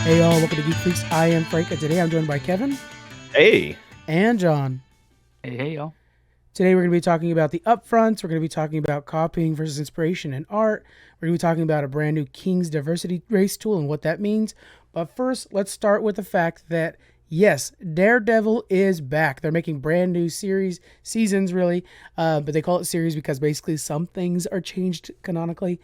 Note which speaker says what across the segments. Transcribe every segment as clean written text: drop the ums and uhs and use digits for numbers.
Speaker 1: Hey y'all, welcome to Geek Freaks. I am Frank, and today I'm joined by Kevin
Speaker 2: Hey,
Speaker 1: and John.
Speaker 3: Hey, y'all.
Speaker 1: Today we're going to be talking about the Upfronts. We're going to be talking about copying versus inspiration in art. We're going to be talking about a brand new King's diversity race tool and what that means. But first, let's start with the fact that yes, Daredevil is back. They're making brand new seasons really, but they call it series because basically some things are changed canonically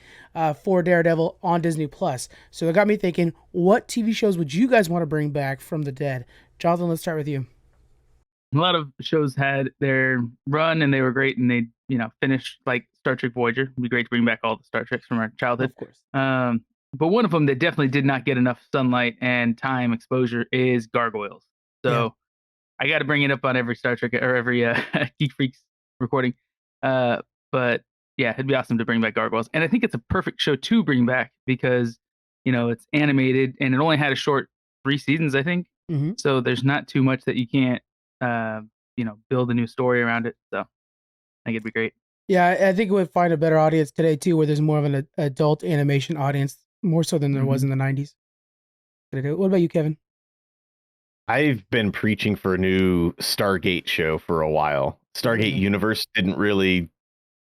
Speaker 1: for Daredevil on Disney Plus. So it got me thinking, what TV shows would you guys want to bring back from the dead? Jonathan, let's start with you.
Speaker 3: A lot of shows had their run and they were great, and they finished, like Star Trek Voyager. It'd be great to bring back all the Star Treks from our childhood.
Speaker 1: Of course.
Speaker 3: But one of them that definitely did not get enough sunlight and time exposure is Gargoyles. So I got to bring it up on every Star Trek or every Geek Freaks recording. But yeah, it'd be awesome to bring back Gargoyles, and I think it's a perfect show to bring back because it's animated and it only had a short 3 seasons, I think.
Speaker 1: Mm-hmm.
Speaker 3: So there's not too much that you can't build a new story around it. So I think it'd be great.
Speaker 1: Yeah, I think we'd find a better audience today too, where there's more of an adult animation audience, more so than there was in the 90s. What about you, Kevin?
Speaker 2: I've been preaching for a new Stargate show for a while. Stargate Universe didn't really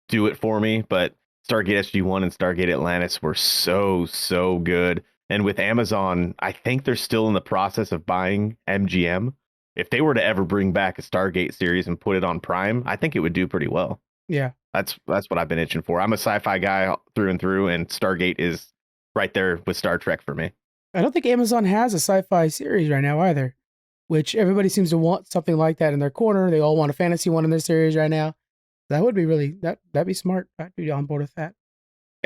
Speaker 2: do it for me, but Stargate SG-1 and Stargate Atlantis were so good. And with Amazon, I think they're still in the process of buying MGM. If they were to ever bring back a Stargate series and put it on Prime, I think it would do pretty well.
Speaker 1: Yeah.
Speaker 2: That's what I've been itching for. I'm a sci-fi guy through and through, and Stargate is right there with Star Trek for me.
Speaker 1: I don't think Amazon has a sci-fi series right now either, which everybody seems to want something like that in their corner. They all want a fantasy one in their series right now. That would be really, that'd be smart. I'd be on board with that.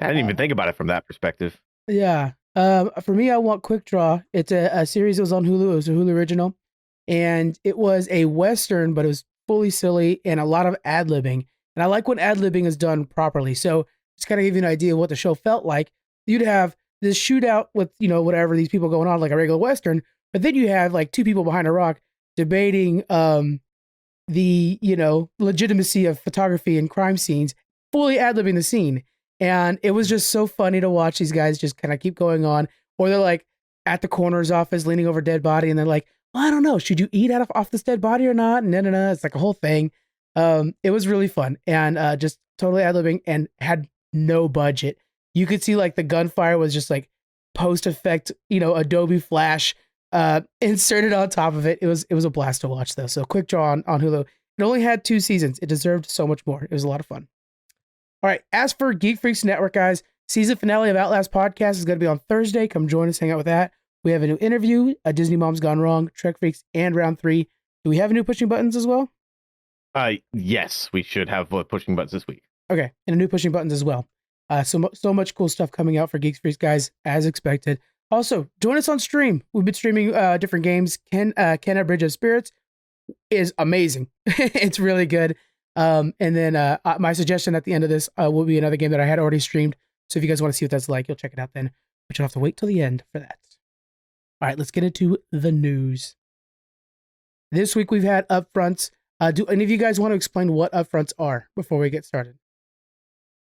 Speaker 2: I didn't even think about it from that perspective.
Speaker 1: Yeah. For me, I want Quick Draw. It's a series that was on Hulu. It was a Hulu original. And it was a Western, but it was fully silly and a lot of ad-libbing. And I like when ad-libbing is done properly. So just kind of give you an idea of what the show felt like. You'd have this shootout with, whatever these people going on, like a regular Western. But then you have like two people behind a rock debating the, legitimacy of photography and crime scenes, fully ad-libbing the scene. And it was just so funny to watch these guys just kind of keep going on. Or they're like at the coroner's office leaning over a dead body and they're like, well, I don't know, should you eat off this dead body or not? No. It's like a whole thing. It was really fun and just totally ad-libbing and had no budget. You could see like the gunfire was just like post effect, Adobe Flash inserted on top of it. It was a blast to watch though. So Quick Draw on Hulu. It only had 2 seasons. It deserved so much more. It was a lot of fun. All right, as for Geek Freaks Network, guys, season finale of Outlast podcast is going to be on Thursday. Come join us, hang out with that. We have a new interview, a Disney Mom's Gone Wrong, Trek Freaks, and Round 3. Do we have a new Pushing Buttons as well?
Speaker 2: Yes, we should have Pushing Buttons this week.
Speaker 1: Okay, and a new Pushing Buttons as well. So much cool stuff coming out for Geek Freaks, guys, as expected. Also, join us on stream. We've been streaming different games. Ken at Bridge of Spirits is amazing. It's really good. And then my suggestion at the end of this will be another game that I had already streamed. So if you guys want to see what that's like, you'll check it out then. But you'll have to wait till the end for that. All right, let's get into the news. This week we've had Upfronts. Do any of you guys want to explain what Upfronts are before we get started?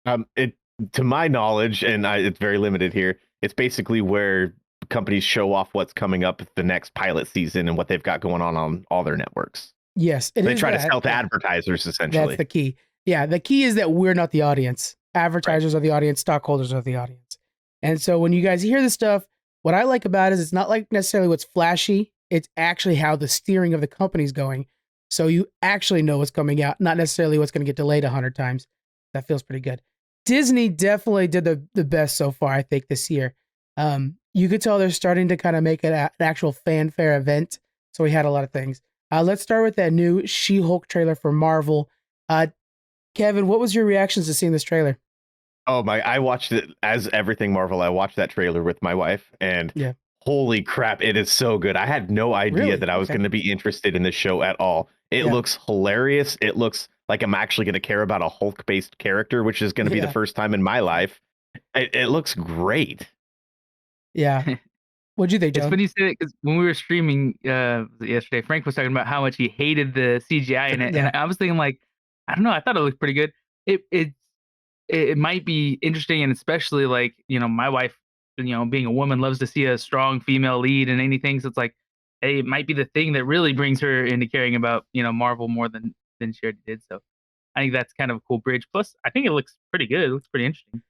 Speaker 2: To my knowledge, and it's very limited here, it's basically where companies show off what's coming up the next pilot season and what they've got going on all their networks.
Speaker 1: Yes,
Speaker 2: they try to sell to advertisers, essentially.
Speaker 1: That's the key. Yeah, the key is that we're not the audience. Advertisers are the audience. Stockholders are the audience. And so when you guys hear this stuff, what I like about it is it's not like necessarily what's flashy. It's actually how the steering of the company's going. So you actually know what's coming out, not necessarily what's going to get delayed 100 times. That feels pretty good. Disney definitely did the best so far, I think, this year. You could tell they're starting to kind of make it an actual fanfare event. So we had a lot of things. Let's start with that new She-Hulk trailer for Marvel. Kevin, what was your reactions to seeing this trailer?
Speaker 2: Oh my, I watched it as everything Marvel. I watched that trailer with my wife and holy crap, it is so good. I had no idea that I was going to be interested in this show at all. It looks hilarious. It looks like I'm actually going to care about a Hulk-based character, which is going to be the first time in my life. It looks great.
Speaker 1: Yeah. What'd you think, John?
Speaker 3: It's funny you say that because when we were streaming yesterday, Frank was talking about how much he hated the CGI in it, and I was thinking like, I don't know, I thought it looked pretty good. It might be interesting, and especially like my wife being a woman, loves to see a strong female lead in anything. So it's like, hey, it might be the thing that really brings her into caring about Marvel more than she already did. So I think that's kind of a cool bridge. Plus, I think it looks pretty good. It looks pretty interesting.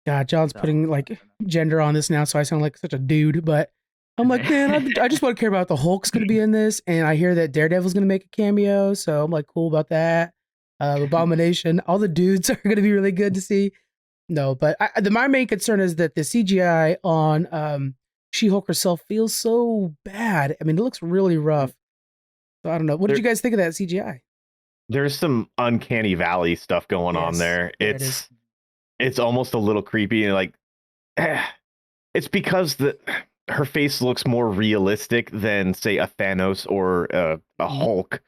Speaker 1: God, John's
Speaker 3: So,
Speaker 1: putting like gender on this now, so I sound like such a dude. But I'm like, man, I just want to care about the Hulk's going to be in this, and I hear that Daredevil's going to make a cameo, so I'm like, cool about that. Abomination, all the dudes are going to be really good to see. No, but my main concern is that the CGI on She-Hulk herself feels so bad. I mean, it looks really rough. So I don't know. What did you guys think of that CGI?
Speaker 2: There's some uncanny valley stuff going on there. It's almost a little creepy, and like it's because her face looks more realistic than, say, a Thanos or a Hulk,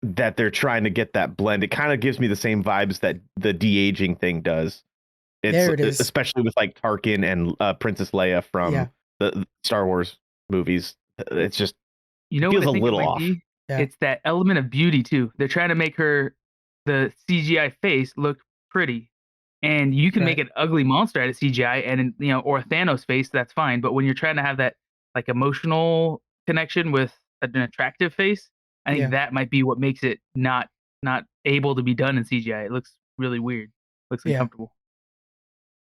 Speaker 2: that they're trying to get that blend. It kind of gives me the same vibes that the de-aging thing does.
Speaker 1: There it is.
Speaker 2: Especially with like Tarkin and Princess Leia from the Star Wars movies. It's just feels
Speaker 3: what I
Speaker 2: a
Speaker 3: think
Speaker 2: little
Speaker 3: it might
Speaker 2: off.
Speaker 3: Be?
Speaker 1: Yeah.
Speaker 3: It's that element of beauty too. They're trying to make the CGI face look pretty. And you can make an ugly monster out of CGI, and or a Thanos face, that's fine. But when you're trying to have that like emotional connection with an attractive face, I think that might be what makes it not able to be done in CGI. It looks really weird. Looks uncomfortable.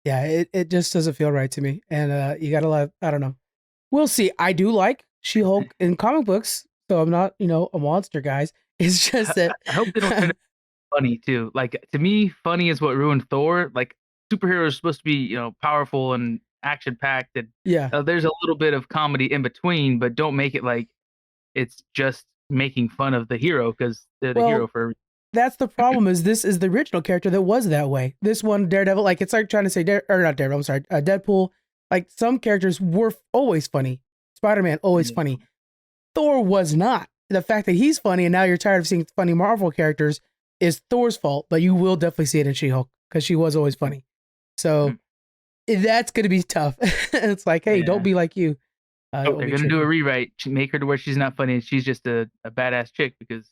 Speaker 1: Yeah, it just doesn't feel right to me. And you gotta let, I don't know. We'll see. I do like She-Hulk in comic books, so I'm not, a monster, guys. It's just that
Speaker 3: I hope they don't turn it funny too. Like, to me, funny is what ruined Thor. Like, superheroes are supposed to be, powerful and action packed, and there's a little bit of comedy in between, but don't make it like it's just making fun of the hero because they're the hero for.
Speaker 1: That's the problem. Is this is the original character that was that way? This one, Daredevil, like it's like trying to say, or not Daredevil. I'm sorry, Deadpool. Like some characters were always funny. Spider-Man always funny. Thor was not. The fact that he's funny and now you're tired of seeing funny Marvel characters is Thor's fault, but you will definitely see it in She-Hulk because she was always funny. So that's going to be tough. It's like, hey, don't be like you.
Speaker 3: They're going to do a rewrite, make her to where she's not funny and she's just a badass chick because,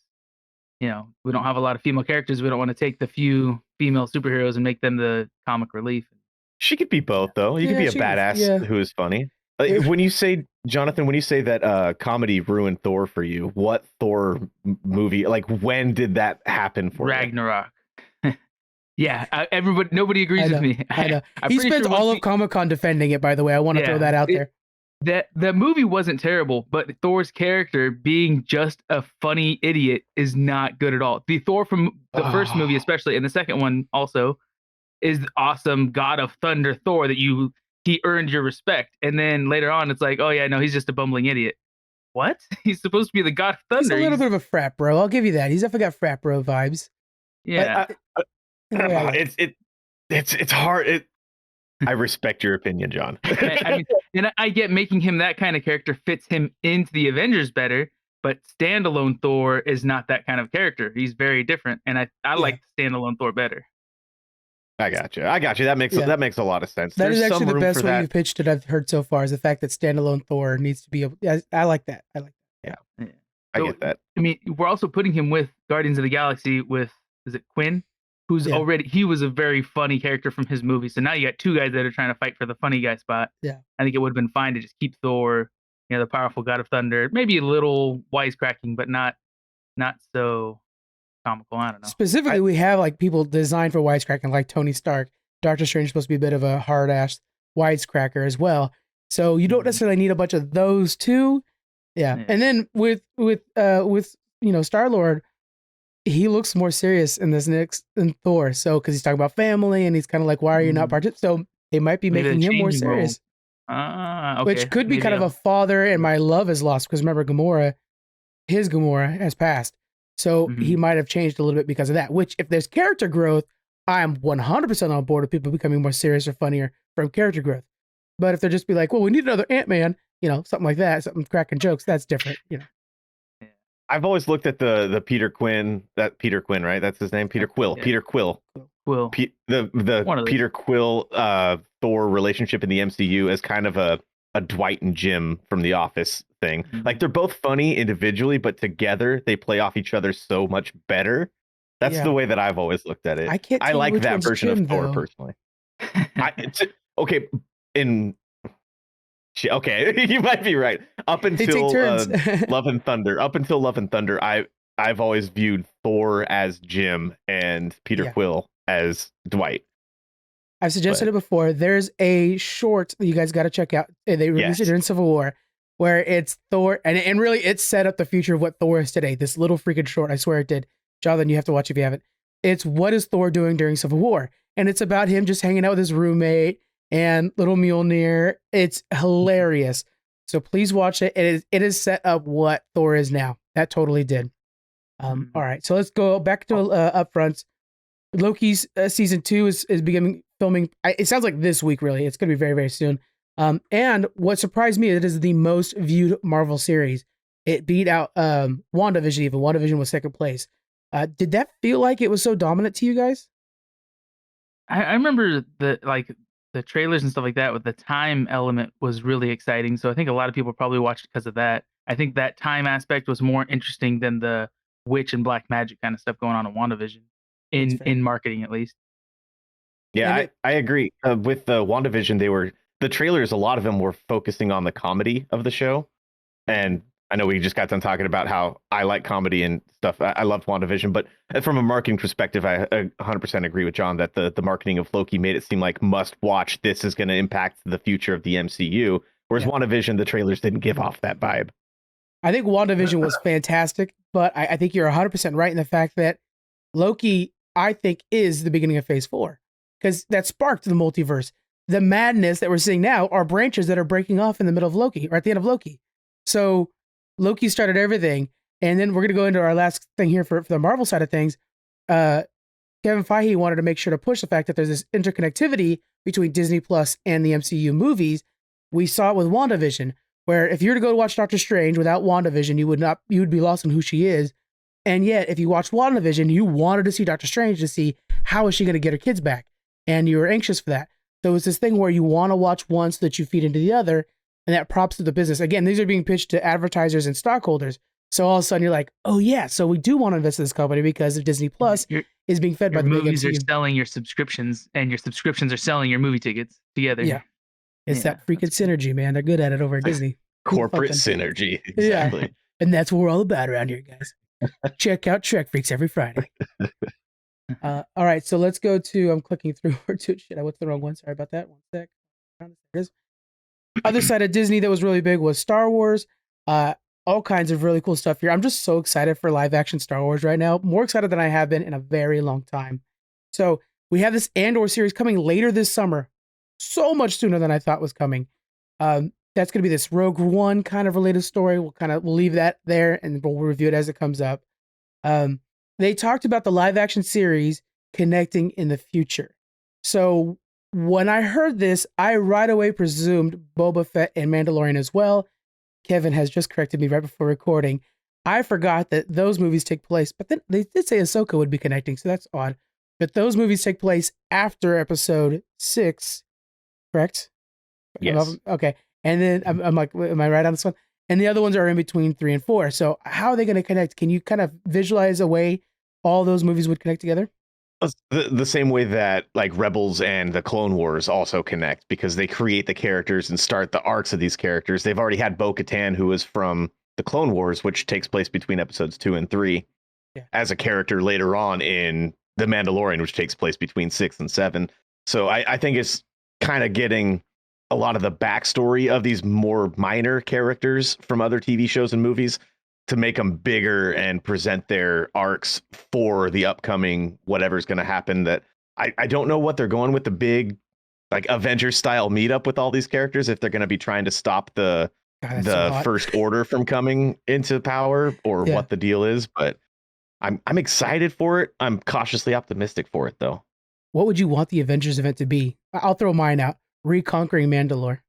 Speaker 3: we don't have a lot of female characters. We don't want to take the few female superheroes and make them the comic relief.
Speaker 2: She could be both, though. You could be a badass who is funny. When you say, Jonathan, when you say that comedy ruined Thor for you, what Thor movie, like when did that happen for
Speaker 3: Ragnarok. Everybody, nobody agrees with me.
Speaker 1: I know. He spends all of Comic-Con defending it, by the way. I want to throw that out there.
Speaker 3: The movie wasn't terrible, but Thor's character being just a funny idiot is not good at all. The Thor from the first movie, especially, and the second one also, is the awesome God of Thunder Thor that he earned your respect. And then later on, it's like, oh yeah, no, he's just a bumbling idiot. What? He's supposed to be the God of Thunder.
Speaker 1: He's a little bit of a frat bro. I'll give you that. He's definitely got frat bro vibes.
Speaker 3: Yeah.
Speaker 2: It's hard. I respect your opinion, John.
Speaker 3: And I get making him that kind of character fits him into the Avengers better, but standalone Thor is not that kind of character. He's very different, and I like standalone Thor better.
Speaker 2: I got you. That makes a lot of sense.
Speaker 1: That is actually the best way you've pitched it I've heard so far, is the fact that standalone Thor needs to be able. Yeah, I like that.
Speaker 2: Yeah. I get that.
Speaker 3: I mean, we're also putting him with Guardians of the Galaxy with, is it Quinn? Who's he was a very funny character from his movie. So now you got two guys that are trying to fight for the funny guy spot.
Speaker 1: Yeah.
Speaker 3: I think it would have been fine to just keep Thor, the powerful God of Thunder, maybe a little wisecracking, but not so comical. I don't know.
Speaker 1: Specifically, we have like people designed for wisecracking, like Tony Stark. Doctor Strange is supposed to be a bit of a hard ass wisecracker as well. So you don't necessarily need a bunch of those two. Yeah. And then with Star-Lord, he looks more serious in this next than Thor. So, because he's talking about family and he's kind of like, why are you not participating? So they might be making him more serious.
Speaker 3: Okay.
Speaker 1: Which could be kind of a father and my love is lost, because remember his Gamora has passed. So he might have changed a little bit because of that, which if there's character growth, I am 100% on board with people becoming more serious or funnier from character growth. But if they're just be like, well, we need another Ant-Man, something like that, something cracking jokes, that's different,
Speaker 2: I've always looked at the Peter Quinn, right? That's his name, Peter Quill.
Speaker 3: Yeah.
Speaker 2: Peter Quill. The Peter Quill Thor relationship in the MCU as kind of a Dwight and Jim from The Office thing. Like they're both funny individually, but together they play off each other so much better. That's the way that I've always looked at it. I like that version of Thor personally. Okay, Okay, you might be right. Up
Speaker 1: They take
Speaker 2: until
Speaker 1: turns.
Speaker 2: Love and Thunder, I've always viewed Thor as Jim and Peter
Speaker 1: Yeah.
Speaker 2: Quill as Dwight.
Speaker 1: I've suggested
Speaker 2: But-
Speaker 1: it before. There's a short that you guys got to check out. They released it
Speaker 2: Yes.
Speaker 1: during Civil War, where it's Thor, and really it set up the future of what Thor is today. This little freaking short, I swear it did. Jonathan, you have to watch if you haven't. It's what is Thor doing during Civil War, and it's about him just hanging out with his roommate and little Mjolnir. It's hilarious. So please watch it. It is set up what Thor is now. That totally did. All right, so let's go back to Upfronts. Loki's season 2 is beginning filming. It sounds like this week, really. It's going to be very, very soon. And what surprised me, it is the most viewed Marvel series. It beat out WandaVision even. WandaVision was second place. Did that feel like it was so dominant to you guys?
Speaker 3: I remember the trailers and stuff like that with the time element was really exciting. So I think a lot of people probably watched because of that. I think that time aspect was more interesting than the witch and black magic kind of stuff going on in WandaVision in marketing, at least.
Speaker 2: Yeah, I agree. With the WandaVision, the trailers, a lot of them were focusing on the comedy of the show. And I know we just got done talking about how I like comedy and stuff. I loved WandaVision, but from a marketing perspective, I 100% agree with John that the marketing of Loki made it seem like must watch. This is going to impact the future of the MCU. Whereas WandaVision, the trailers didn't give off that vibe.
Speaker 1: I think WandaVision was fantastic, but I think you're 100% right in the fact that Loki, I think, is the beginning of Phase 4. Because that sparked the multiverse. The madness that we're seeing now are branches that are breaking off in the middle of Loki, or at the end of Loki. So Loki started everything. And then we're going to go into our last thing here for the Marvel side of things. Kevin Feige wanted to make sure to push the fact that there's this interconnectivity between Disney Plus and the MCU movies. We saw it with WandaVision, where if you were to go to watch Doctor Strange without WandaVision, you would be lost on who she is. And yet, if you watched WandaVision, you wanted to see Doctor Strange to see how is she going to get her kids back. And you were anxious for that. So it's this thing where you want to watch one so that you feed into the other, and that props to the business. Again, these are being pitched to advertisers and stockholders. So all of a sudden you're like, oh yeah, so we do want to invest in this company because of Disney Plus is being fed by the big
Speaker 3: movies
Speaker 1: MCU.
Speaker 3: are selling your subscriptions, and your subscriptions are selling your movie tickets together.
Speaker 1: Yeah, it's that freaking synergy, man. They're good at it over at Disney.
Speaker 2: Corporate synergy, exactly.
Speaker 1: Yeah. And that's what we're all about around here, guys. Check out Trek Freaks every Friday. All right, so let's go to. I'm clicking through or to shit. I went to the wrong one. Sorry about that. One sec. There it is. Other side of Disney that was really big was Star Wars. All kinds of really cool stuff here. I'm just so excited for live action Star Wars right now. More excited than I have been in a very long time. So we have this Andor series coming later this summer, so much sooner than I thought was coming. That's going to be this Rogue One kind of related story. We'll leave that there and we'll review it as it comes up. They talked about the live action series connecting in the future. So when I heard this, I right away presumed Boba Fett and Mandalorian as well. Kevin has just corrected me right before recording. I forgot that those movies take place, but then they did say Ahsoka would be connecting, so that's odd. But those movies take place after episode 6, correct?
Speaker 2: Yes.
Speaker 1: Okay. And then I'm like, am I right on this one? And the other ones are in between 3 and 4. So how are they going to connect? Can you kind of visualize a way all those movies would connect together?
Speaker 2: The same way that like Rebels and the Clone Wars also connect, because they create the characters and start the arcs of these characters. They've already had Bo-Katan, who is from the Clone Wars, which takes place between episodes 2 and 3, as a character later on in The Mandalorian, which takes place between 6 and 7. So I think it's kind of getting a lot of the backstory of these more minor characters from other TV shows and movies to make them bigger and present their arcs for the upcoming whatever's going to happen. That I don't know what they're going with the big like Avengers style meetup with all these characters, if they're going to be trying to stop the First Order from coming into power, or what the deal is. But I'm excited for it. I'm cautiously optimistic for it, though.
Speaker 1: What would you want the Avengers event to be? I'll throw mine out. Reconquering Mandalore.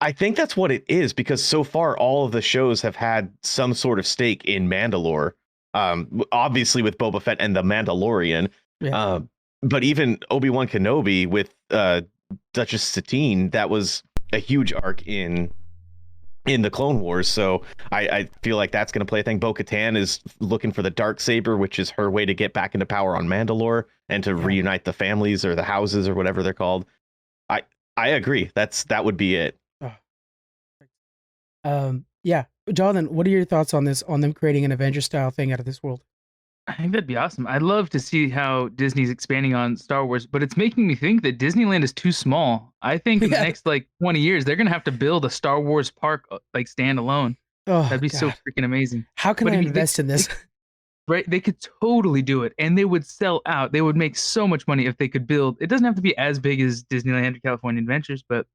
Speaker 2: I think that's what it is, because so far all of the shows have had some sort of stake in Mandalore. Obviously with Boba Fett and the Mandalorian, but even Obi-Wan Kenobi with Duchess Satine, that was a huge arc in the Clone Wars. So I feel like that's going to play a thing. Bo-Katan is looking for the Darksaber, which is her way to get back into power on Mandalore and to reunite the families or the houses or whatever they're called. I agree. That would be it.
Speaker 1: Yeah, Jonathan, what are your thoughts on this? On them creating an Avengers style thing out of this world?
Speaker 3: I think that'd be awesome. I'd love to see how Disney's expanding on Star Wars, but it's making me think that Disneyland is too small. I think in the
Speaker 1: Yeah.
Speaker 3: next like 20 years, they're gonna have to build a Star Wars park like standalone.
Speaker 1: Oh
Speaker 3: That'd be so
Speaker 1: God,
Speaker 3: freaking amazing.
Speaker 1: how can
Speaker 3: But
Speaker 1: I
Speaker 3: I mean,
Speaker 1: invest in this?
Speaker 3: right? They could totally do it, and they would sell out. They would make so much money if they could build. It doesn't have to be as big as Disneyland or California Adventures, but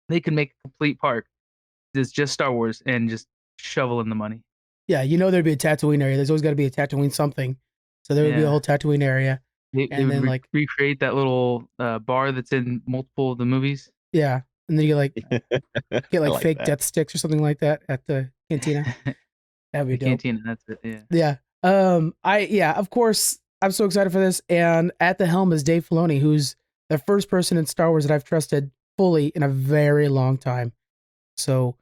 Speaker 3: they could make a complete park that's just Star Wars and just shovel in the money.
Speaker 1: Yeah, there'd be a Tatooine area. There's always got to be a Tatooine something. So there would be a
Speaker 3: Yeah,
Speaker 1: whole Tatooine area,
Speaker 3: they
Speaker 1: and
Speaker 3: would
Speaker 1: then like
Speaker 3: recreate that little bar that's in multiple of the movies.
Speaker 1: yeah, and then you like get
Speaker 2: I
Speaker 1: like
Speaker 2: like
Speaker 1: fake
Speaker 2: that.
Speaker 1: death sticks or something like that at the cantina. That'd be
Speaker 3: The
Speaker 1: dope.
Speaker 3: canteen, and that's it. Yeah.
Speaker 1: Yeah. Of course I'm so excited for this. And at the helm is Dave Filoni, who's the first person in Star Wars that I've trusted fully in a very long time. So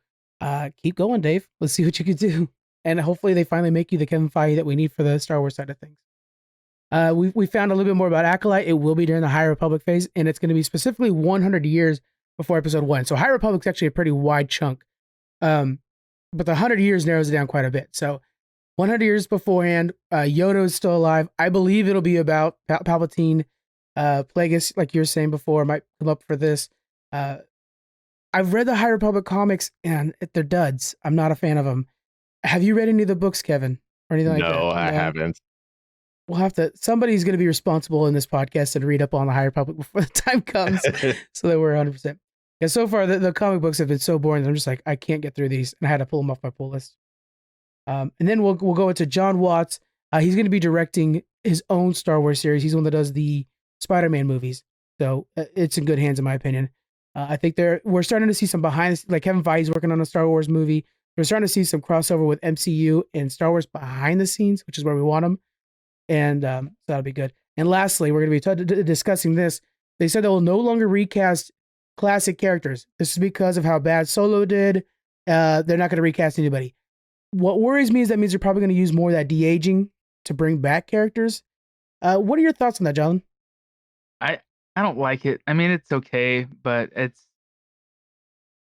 Speaker 1: keep going, Dave. Let's see what you can do. And hopefully they finally make you the Kevin Feige that we need for the Star Wars side of things. We found a little bit more about Acolyte. It will be during the High Republic phase, and it's going to be specifically 100 years before Episode 1. So High Republic's actually a pretty wide chunk. But the 100 years narrows it down quite a bit. So 100 years beforehand, Yoda is still alive. I believe it'll be about Palpatine. Plagueis, like you were saying before, might come up for this. I've read the High Republic comics, and they're duds. I'm not a fan of them. Have you read any of the books, Kevin, or anything like that?
Speaker 2: No, I haven't.
Speaker 1: We'll have to. Somebody's going to be responsible in this podcast and read up on the High Republic before the time comes, so that we're 100%. Yeah, so far the comic books have been so boring that I'm just like, I can't get through these, and I had to pull them off my pull list. And then we'll go into John Watts. He's going to be directing his own Star Wars series. He's the one that does the Spider-Man movies, so it's in good hands, in my opinion. I think we're starting to see some behind, like Kevin Feige's working on a Star Wars movie. We're starting to see some crossover with MCU and Star Wars behind the scenes, which is where we want them. And so that'll be good. And lastly, we're going to be discussing this. They said they will no longer recast classic characters. This is because of how bad Solo did. They're not going to recast anybody. What worries me is that means they're probably going to use more of that de-aging to bring back characters. What are your thoughts on that, John?
Speaker 3: I don't like it. I mean, it's okay, but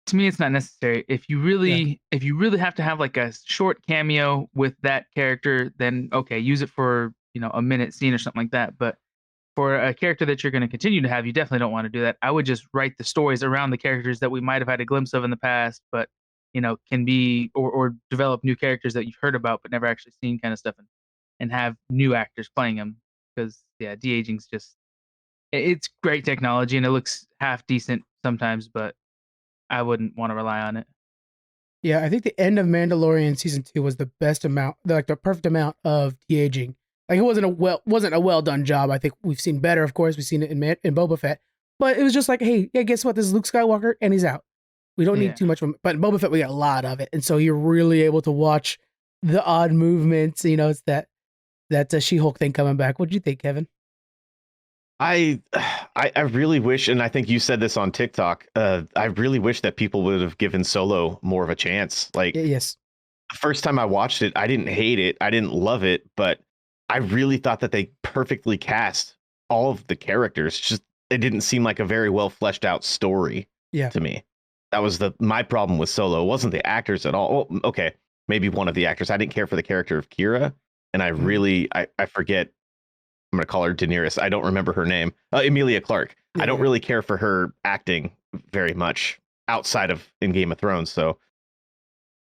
Speaker 3: to me, it's not necessary. If you really have to have like a short cameo with that character, then okay, use it for a minute scene or something like that. But for a character that you're going to continue to have, you definitely don't want to do that. I would just write the stories around the characters that we might have had a glimpse of in the past, but can be or develop new characters that you've heard about but never actually seen, kind of stuff, and have new actors playing them. Because de-aging's just it's great technology and it looks half decent sometimes, but I wouldn't want to rely on it.
Speaker 1: Yeah, I think the end of Mandalorian season 2 was the best amount, like the perfect amount of de-aging. Like it wasn't a well done job. I think we've seen better, of course. We've seen it in Boba Fett, but it was just like, hey, yeah, guess what? This is Luke Skywalker, and he's out. We don't need too much. But in Boba Fett, we got a lot of it, and so you're really able to watch the odd movements. It's that She-Hulk thing coming back. What do you think, Kevin?
Speaker 2: I really wish, and I think you said this on TikTok. I really wish that people would have given Solo more of a chance. Like,
Speaker 1: yes,
Speaker 2: the first time I watched it, I didn't hate it, I didn't love it, but I really thought that they perfectly cast all of the characters. Just it didn't seem like a very well fleshed out story to me. That was my problem with Solo. It wasn't the actors at all. Well, okay, maybe one of the actors. I didn't care for the character of Kira, and I really I forget. I'm gonna call her Daenerys. I don't remember her name. Emilia Clarke. Yeah. I don't really care for her acting very much outside of in Game of Thrones. So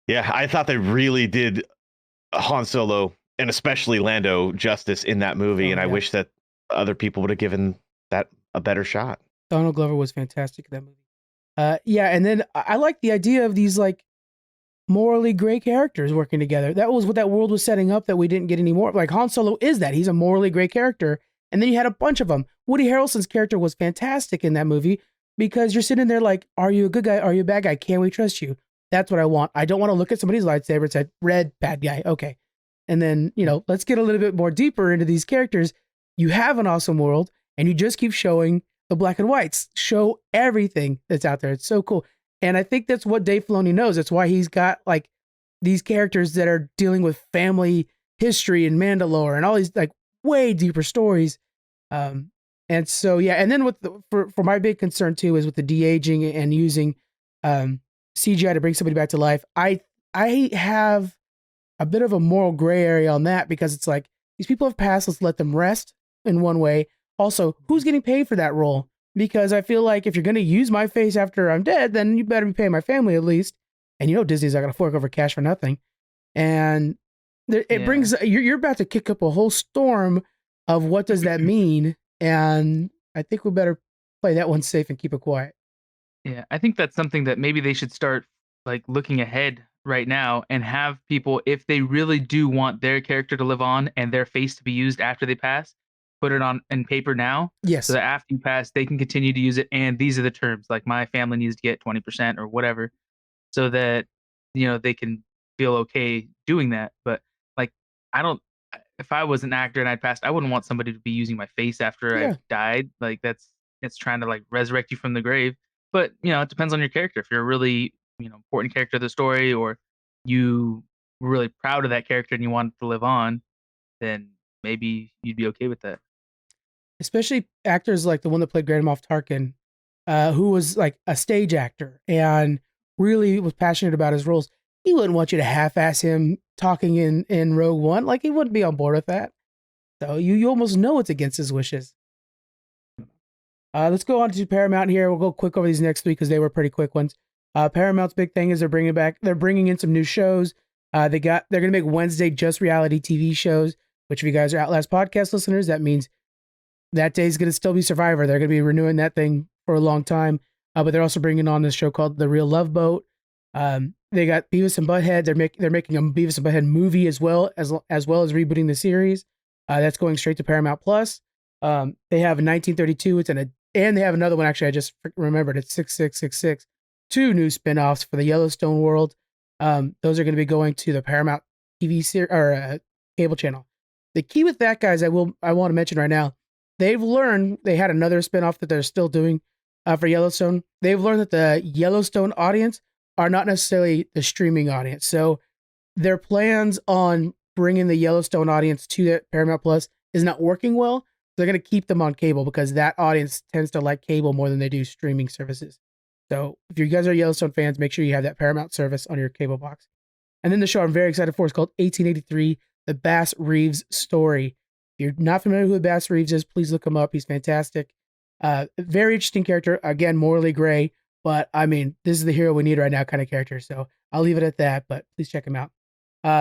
Speaker 2: yeah, I thought they really did Han Solo and especially Lando justice in that movie, and I wish that other people would have given that a better shot.
Speaker 1: Donald Glover was fantastic in that movie. And then I like the idea of these like morally gray characters working together. That was what that world was setting up that we didn't get anymore. Like Han Solo is that. He's a morally gray character. And then you had a bunch of them. Woody Harrelson's character was fantastic in that movie because you're sitting there like, are you a good guy? Are you a bad guy? Can we trust you? That's what I want. I don't want to look at somebody's lightsaber and say, red, bad guy. Okay. And then, let's get a little bit more deeper into these characters. You have an awesome world and you just keep showing the black and whites. Show everything that's out there. It's so cool. And I think that's what Dave Filoni knows. That's why he's got like these characters that are dealing with family history and Mandalore and all these like way deeper stories. And so, yeah. And then for my big concern too, is with the de-aging and using CGI to bring somebody back to life. I have a bit of a moral gray area on that because it's like these people have passed. Let's let them rest in one way. Also, who's getting paid for that role? Because I feel like if you're going to use my face after I'm dead, then you better be paying my family at least. And Disney's not going to fork over cash for nothing. And it brings you're about to kick up a whole storm of what does that mean. And I think we better play that one safe and keep it quiet.
Speaker 3: Yeah, I think that's something that maybe they should start like looking ahead right now and have people, if they really do want their character to live on and their face to be used after they pass, put it on in paper now.
Speaker 1: Yes.
Speaker 3: So that after you pass, they can continue to use it. And these are the terms, like my family needs to get 20% or whatever, so that they can feel okay doing that. But like, I don't. If I was an actor and I'd passed, I wouldn't want somebody to be using my face after I've died. Like it's trying to like resurrect you from the grave. But it depends on your character. If you're a really important character of the story, or you were really proud of that character and you want it to live on, then maybe you'd be okay with that.
Speaker 1: Especially actors like the one that played Grand Moff Tarkin, who was like a stage actor and really was passionate about his roles. He wouldn't want you to half-ass him talking in Rogue One. Like he wouldn't be on board with that. So you almost know it's against his wishes. Let's go on to Paramount here. We'll go quick over these next three because they were pretty quick ones. Paramount's big thing is they're bringing in some new shows. They're going to make Wednesday just reality TV shows, which if you guys are Outlast podcast listeners, that means that day is going to still be Survivor. They're going to be renewing that thing for a long time. But they're also bringing on this show called The Real Love Boat. They got Beavis and Butthead. They're making a Beavis and Butthead movie as well as rebooting the series. That's going straight to Paramount Plus. They have 1932. And they have another one. Actually, I just remembered. It's 6666. 2 new spinoffs for the Yellowstone world. Those are going to be going to the Paramount TV series or cable channel. The key with that, guys, I want to mention right now. They've learned they had another spinoff that they're still doing for Yellowstone. They've learned that the Yellowstone audience are not necessarily the streaming audience. So their plans on bringing the Yellowstone audience to the Paramount Plus is not working well. They're going to keep them on cable because that audience tends to like cable more than they do streaming services. So if you guys are Yellowstone fans, make sure you have that Paramount service on your cable box. And then the show I'm very excited for is called 1883, The Bass Reeves Story. If you're not familiar with who Bass Reeves is, please look him up. He's fantastic. Very interesting character. Again, morally gray, but I mean, this is the hero we need right now kind of character. So I'll leave it at that, but please check him out.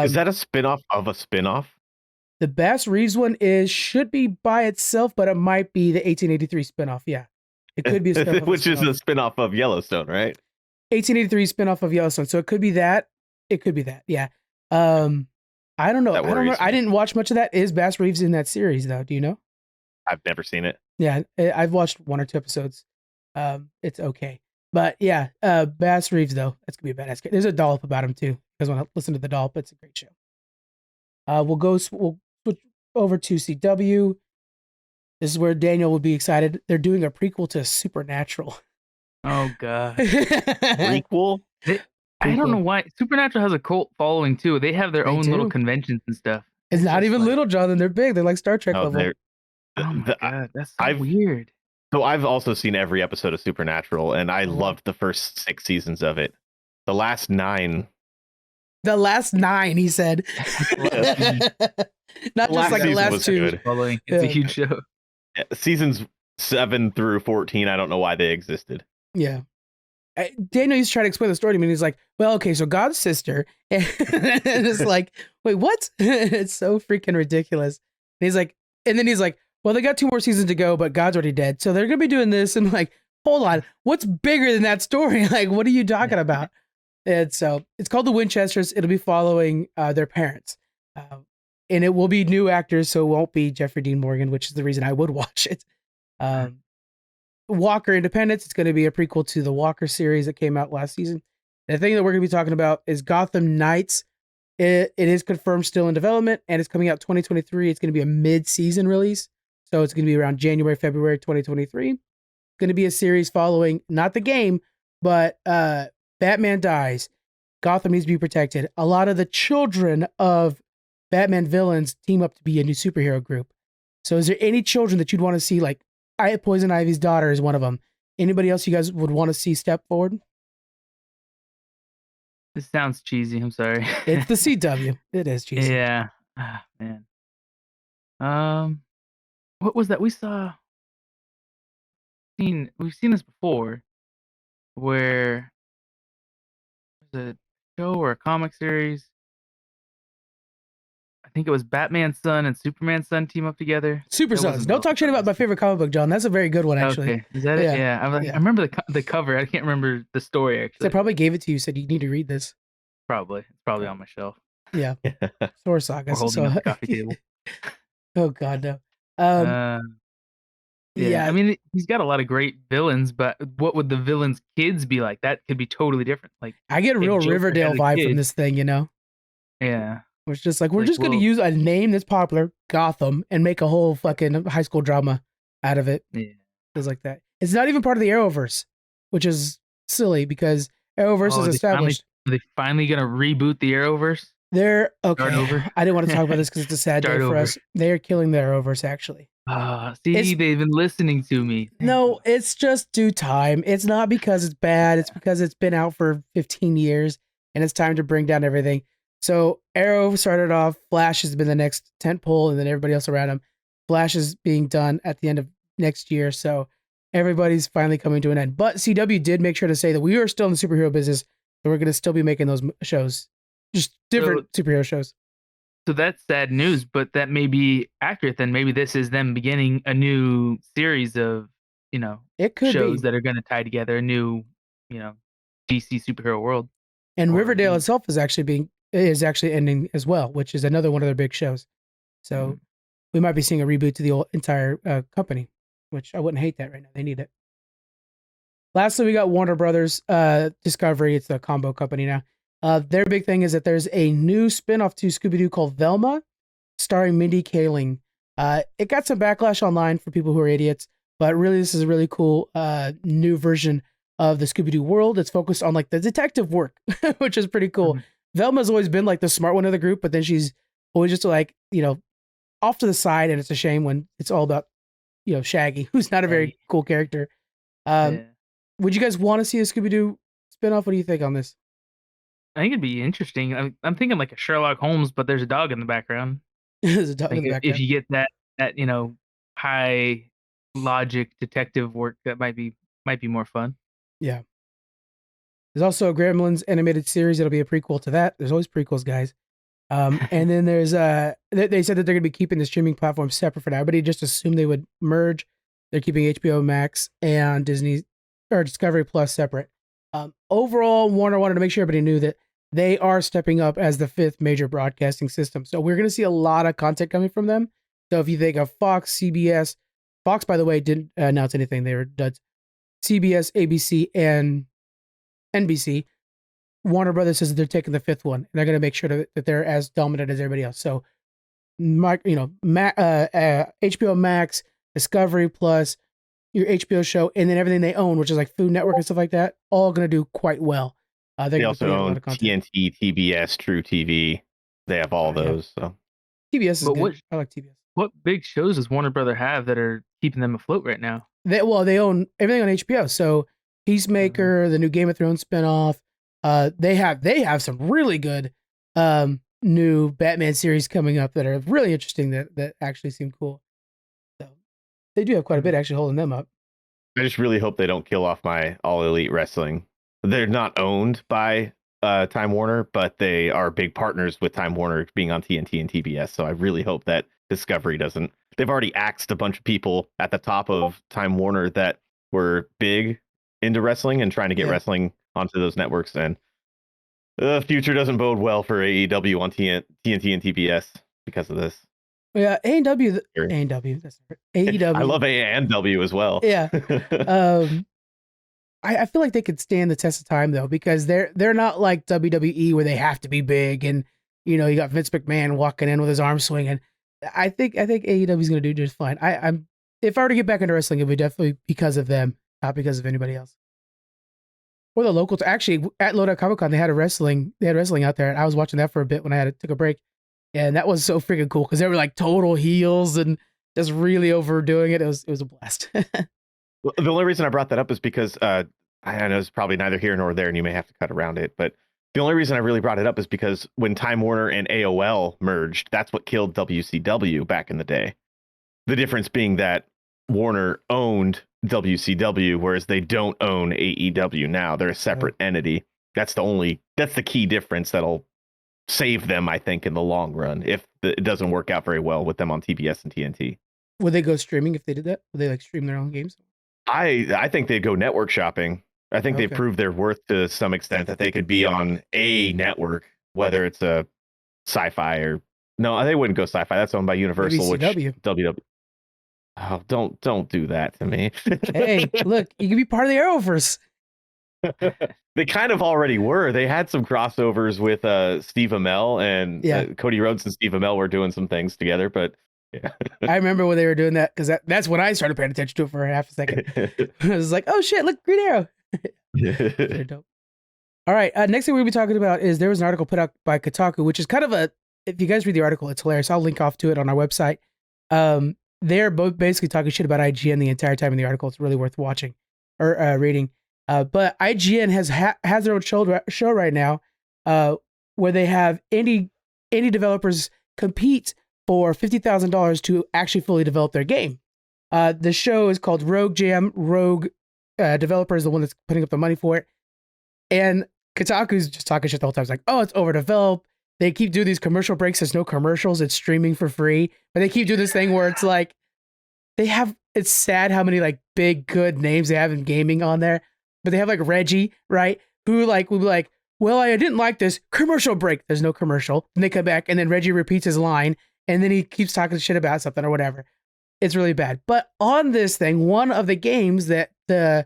Speaker 2: Is that a spinoff of a spinoff?
Speaker 1: The Bass Reeves one should be by itself, but it might be the 1883 spinoff. Yeah. It could be a spinoff.
Speaker 2: Which is a spinoff of Yellowstone, right?
Speaker 1: 1883 spinoff of Yellowstone. So it could be that. It could be that. Yeah. I don't know. I don't know. I didn't watch much of that. Is Bass Reeves in that series though? Do you know?
Speaker 2: I've never seen it.
Speaker 1: Yeah, I've watched 1 or 2 episodes. It's okay. But yeah, Bass Reeves though, that's gonna be a badass kid. There's a dollop about him too. You guys want to listen to the dollop? It's a great show. We'll switch over to CW. This is where Daniel will be excited. They're doing a prequel to Supernatural.
Speaker 3: Oh god.
Speaker 2: Prequel?
Speaker 3: I don't know why. Supernatural has a cult following too. They have their own little conventions and stuff.
Speaker 1: It's not even little, Jonathan. They're big. They're like Star Trek level.
Speaker 3: Oh my god, that's so weird.
Speaker 2: So I've also seen every episode of Supernatural, and I loved the first 6 seasons of it. The last 9.
Speaker 1: The last 9, he said. Not just like the last 2.
Speaker 3: It's a huge show.
Speaker 2: Yeah, seasons 7 through 14, I don't know why they existed.
Speaker 1: Yeah. Daniel used to try to explain the story to me, and he's like, well, okay, so God's sister. And it's like, wait, what? It's so freaking ridiculous. And then he's like, well, they got 2 more seasons to go, but God's already dead. So they're going to be doing this. And I'm like, hold on, what's bigger than that story? Like, what are you talking about? And so it's called The Winchesters. It'll be following their parents. And it will be new actors, so it won't be Jeffrey Dean Morgan, which is the reason I would watch it. Walker Independence. It's going to be a prequel to the Walker series that came out last season. The thing that we're going to be talking about is Gotham Knights. It is confirmed still in development, and it's coming out 2023. It's going to be a mid-season release, so it's going to be around January, February 2023. It's going to be a series following, not the game, but Batman dies. Gotham needs to be protected. A lot of the children of Batman villains team up to be a new superhero group. So is there any children that you'd want to see, like Poison Ivy's daughter is one of them. Anybody else you guys would want to see step forward?
Speaker 3: This sounds cheesy. I'm sorry.
Speaker 1: It's the CW. It is cheesy.
Speaker 3: Yeah. Ah, man. What was that? We've seen this before, where was a show or a comic series. I think it was Batman's son and Superman's son team up together.
Speaker 1: Super
Speaker 3: That
Speaker 1: Sons.
Speaker 3: wasn't
Speaker 1: Don't talk shit about my favorite comic book, John. That's a very good one, actually.
Speaker 3: Okay, is that it?
Speaker 1: Yeah,
Speaker 3: Yeah, I
Speaker 1: yeah.
Speaker 3: remember the cover. I can't remember the story
Speaker 1: So I
Speaker 3: actually.
Speaker 1: probably gave it to you. Said you need to read this.
Speaker 3: Probably it's probably on my shelf
Speaker 1: Yeah, Sword Saga.
Speaker 3: or holding up the coffee table.
Speaker 1: Oh God, no.
Speaker 3: Yeah,
Speaker 1: Yeah,
Speaker 3: I mean, he's got a lot of great villains, but what would the villains' kids be like? That could be totally different. Like
Speaker 1: I get a
Speaker 3: if
Speaker 1: real
Speaker 3: Joker
Speaker 1: Riverdale
Speaker 3: had a
Speaker 1: vibe from
Speaker 3: kid,
Speaker 1: this thing. You know,
Speaker 3: yeah,
Speaker 1: where it's just like we're
Speaker 3: like
Speaker 1: just going to
Speaker 3: well,
Speaker 1: use a name that's popular, Gotham, and make a whole fucking high school drama out of it.
Speaker 3: yeah.
Speaker 1: Feels like that. It's not even part of the Arrowverse, which is silly because Arrowverse is
Speaker 3: Oh,
Speaker 1: established.
Speaker 3: are they finally gonna reboot the Arrowverse?
Speaker 1: They're
Speaker 3: Start
Speaker 1: okay.
Speaker 3: over.
Speaker 1: I didn't want to talk about this because it's a sad day
Speaker 3: Start
Speaker 1: for
Speaker 3: over.
Speaker 1: us. They are killing the Arrowverse, actually.
Speaker 3: See,
Speaker 1: It's-
Speaker 3: they've been listening to me. Thank
Speaker 1: No,
Speaker 3: you.
Speaker 1: it's just due time. It's not because it's bad. It's because it's been out for 15 years and it's time to bring down everything. So Arrow started off. Flash has been the next tentpole, and then everybody else around him. Flash is being done at the end of next year, so everybody's finally coming to an end. But CW did make sure to say that we are still in the superhero business, so we're going to still be making those shows, just different superhero shows.
Speaker 3: So that's sad news, but that may be accurate. Then maybe this is them beginning a new series of,
Speaker 1: It could
Speaker 3: shows
Speaker 1: be.
Speaker 3: that are going to tie together a new, DC superhero world.
Speaker 1: And
Speaker 3: Or
Speaker 1: Riverdale
Speaker 3: new-
Speaker 1: itself is actually ending as well, which is another one of their big shows. So we might be seeing a reboot to the entire company, which I wouldn't hate that right now. They need it. Lastly, we got Warner Brothers Discovery. It's the combo company now. Their big thing is that there's a new spinoff to Scooby-Doo called Velma, starring Mindy Kaling. It got some backlash online for people who are idiots, but really this is a really cool new version of the Scooby-Doo world. It's focused on like the detective work, which is pretty cool. Velma's always been like the smart one of the group, but then she's always just like, off to the side, and it's a shame when it's all about, Shaggy, who's not a very cool character. Would you guys want to see a Scooby-Doo spinoff? What do you think on this?
Speaker 3: I think it'd be interesting. I'm thinking like a Sherlock Holmes, but there's a dog in the background.
Speaker 1: There's a dog in
Speaker 3: Like
Speaker 1: the background.
Speaker 3: if you get that high logic detective work, that might be more fun.
Speaker 1: Yeah. There's also a Gremlins animated series that'll be a prequel to that. There's always prequels, guys. And then there's they said that they're gonna be keeping the streaming platform separate for now. Everybody just assumed they would merge. They're keeping HBO Max and Disney or Discovery Plus separate. Overall, Warner wanted to make sure everybody knew that they are stepping up as the 5th major broadcasting system. So we're gonna see a lot of content coming from them. So if you think of Fox, CBS, Fox, by the way, didn't announce anything. They were duds. CBS, ABC, and NBC. Warner Brothers says that they're taking the 5th one, and they're going to make sure that they're as dominant as everybody else. So, HBO Max, Discovery Plus, your HBO show, and then everything they own, which is like Food Network and stuff like that, all going to do quite well.
Speaker 2: They also own TNT, TBS, True TV. They have all those. So
Speaker 1: TBS is good. I like TBS.
Speaker 3: What big shows does Warner Brother have that are keeping them afloat right now?
Speaker 1: They own everything on HBO. So Peacemaker, the new Game of Thrones spinoff. They have some really good new Batman series coming up that are really interesting that actually seem cool. So they do have quite a bit actually holding them up.
Speaker 2: I just really hope they don't kill off my All Elite Wrestling. They're not owned by Time Warner, but they are big partners with Time Warner being on TNT and TBS. So I really hope that Discovery doesn't. They've already axed a bunch of people at the top of Time Warner that were big into wrestling and trying to get wrestling onto those networks, and the future doesn't bode well for AEW on TNT and TBS because of this.
Speaker 1: Yeah, AEW. That's AEW.
Speaker 2: I love A and W as well.
Speaker 1: Yeah. I feel like they could stand the test of time though, because they're not like WWE where they have to be big and you got Vince McMahon walking in with his arm swinging. I think AEW is going to do just fine. I'm if I were to get back into wrestling, it would be definitely because of them, not because of anybody else. Or the locals. Actually, at Lodi Comic Con, they had wrestling out there, and I was watching that for a bit when I took a break, and that was so freaking cool because they were like total heels and just really overdoing it. It was a blast.
Speaker 2: Well, the only reason I brought that up is because I know it's probably neither here nor there, and you may have to cut around it, but The only reason I really brought it up is because when Time Warner and AOL merged, that's what killed WCW back in the day. The difference being that Warner owned WCW, whereas they don't own AEW now. They're a separate entity. That's the key difference that'll save them, I think, in the long run, if it doesn't work out very well with them on TBS and TNT.
Speaker 1: Would they go streaming if they did that? Would they like stream their own games?
Speaker 2: I think they'd go network shopping. I think they've proved their worth to some extent that they could be on a network, whether it's a sci-fi or no, they wouldn't go sci-fi. That's owned by Universal, which WW. Oh, don't do that to me.
Speaker 1: Hey, look, you can be part of the Arrowverse.
Speaker 2: They kind of already were. They had some crossovers with Steve Amell and Cody Rhodes and Steve Amell were doing some things together, but yeah.
Speaker 1: I remember when they were doing that because that's when I started paying attention to it for half a second. I was like, oh shit, look, Green Arrow. They're dope. All right, next thing we'll be talking about is there was an article put out by Kotaku, which is kind of if you guys read the article, it's hilarious. I'll link off to it on our website. They're both basically talking shit about IGN the entire time in the article. It's really worth watching or reading. But IGN has their own show right now where they have indie developers compete for $50,000 to actually fully develop their game. The show is called Rogue Jam. Rogue developer is the one that's putting up the money for it. And Kotaku's just talking shit the whole time. It's like, oh, it's overdeveloped. They keep doing these commercial breaks. There's no commercials. It's streaming for free. But they keep doing this thing where it's like, it's sad how many like big, good names they have in gaming on there. But they have like Reggie, right? Who like will be like, well, I didn't like this commercial break. There's no commercial. And they come back and then Reggie repeats his line and then he keeps talking shit about something or whatever. It's really bad. But on this thing, one of the games that the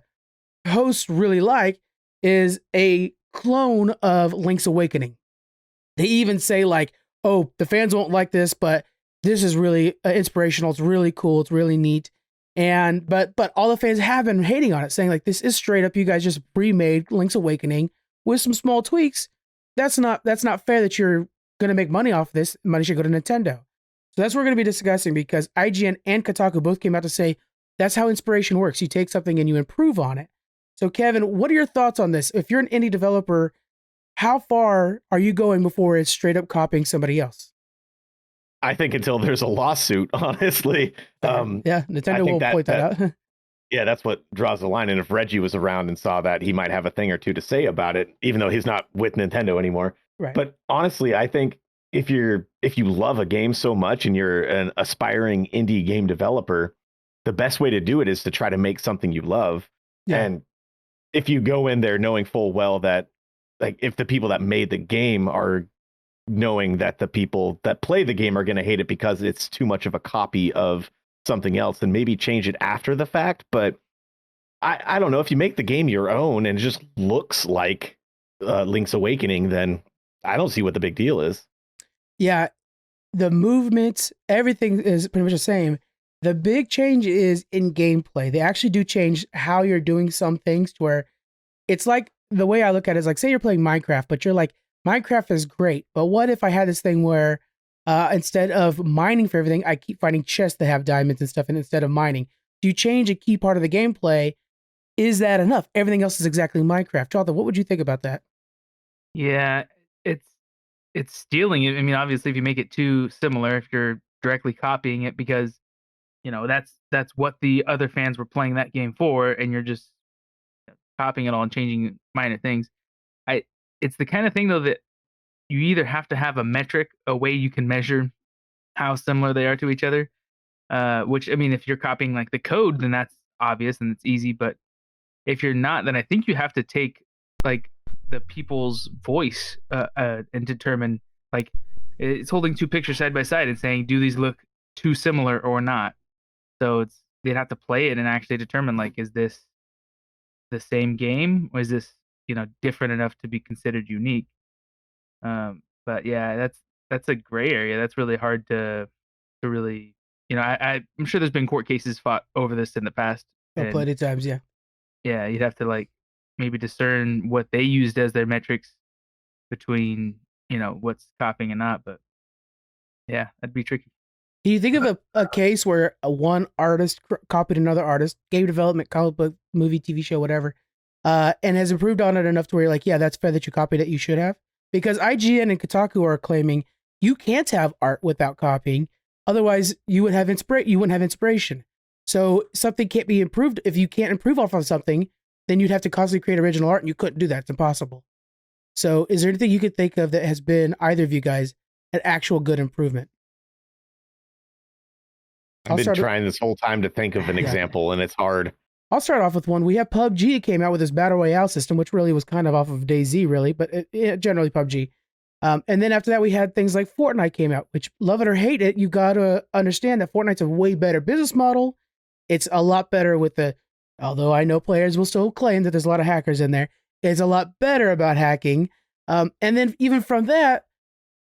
Speaker 1: hosts really like is a clone of Link's Awakening. They even say like, oh, the fans won't like this, but this is really inspirational. It's really cool. It's really neat. And but all the fans have been hating on it, saying like, this is straight up, you guys just remade Link's Awakening with some small tweaks. That's not fair that you're going to make money off of this. Money should go to Nintendo. So that's what we're going to be discussing because IGN and Kotaku both came out to say that's how inspiration works. You take something and you improve on it. So Kevin, what are your thoughts on this? If you're an indie developer, how far are you going before it's straight up copying somebody else?
Speaker 2: I think until there's a lawsuit, honestly.
Speaker 1: Yeah, Nintendo will point that out.
Speaker 2: Yeah, that's what draws the line. And if Reggie was around and saw that, he might have a thing or two to say about it, even though he's not with Nintendo anymore.
Speaker 1: Right.
Speaker 2: But honestly, I think if you love a game so much and you're an aspiring indie game developer, the best way to do it is to try to make something you love. Yeah. And if you go in there knowing full well that, like, if the people that made the game are knowing that the people that play the game are going to hate it because it's too much of a copy of something else, then maybe change it after the fact. But I don't know, if you make the game your own and it just looks like Link's Awakening, then I don't see what the big deal is.
Speaker 1: Yeah, the movements, everything is pretty much the same. The big change is in gameplay. They actually do change how you're doing some things to where it's like, the way I look at it is like, say you're playing Minecraft, but you're like, Minecraft is great, but what if I had this thing where instead of mining for everything, I keep finding chests that have diamonds and stuff, and instead of mining, do you change a key part of the gameplay? Is that enough? Everything else is exactly Minecraft. Jonathan, what would you think about that?
Speaker 3: Yeah, it's stealing it. I mean, obviously, if you make it too similar, if you're directly copying it, because that's what the other fans were playing that game for, and you're just copying it all and changing minor things. It's the kind of thing though that you either have to have a metric, a way you can measure how similar they are to each other. Which, I mean, if you're copying like the code, then that's obvious and it's easy. But if you're not, then I think you have to take like the people's voice and determine, like, it's holding two pictures side by side and saying, do these look too similar or not? So they'd have to play it and actually determine, like, is this the same game or is this different enough to be considered unique? But yeah, that's a gray area. That's really hard to really, I'm sure there's been court cases fought over this in the past.
Speaker 1: Plenty of times, yeah.
Speaker 3: Yeah, you'd have to like maybe discern what they used as their metrics between what's copying and not. But yeah, that'd be tricky.
Speaker 1: Can you think of a case where one artist copied another artist, game development, comic book, movie, TV show, whatever, and has improved on it enough to where you're like, yeah, that's fair that you copied it. You should have, because IGN and Kotaku are claiming you can't have art without copying. Otherwise, you wouldn't have inspiration. So something can't be improved. If you can't improve off of something, then you'd have to constantly create original art, and you couldn't do that. It's impossible. So is there anything you could think of that has been, either of you guys, an actual good improvement?
Speaker 2: I've been trying this whole time to think of an example, and it's hard.
Speaker 1: I'll start off with one. We have PUBG. It came out with this Battle Royale system, which really was kind of off of DayZ, really, but generally PUBG. And then after that, we had things like Fortnite came out, which, love it or hate it, you got to understand that Fortnite's a way better business model. It's a lot better with although I know players will still claim that there's a lot of hackers in there, it's a lot better about hacking. And then even from that,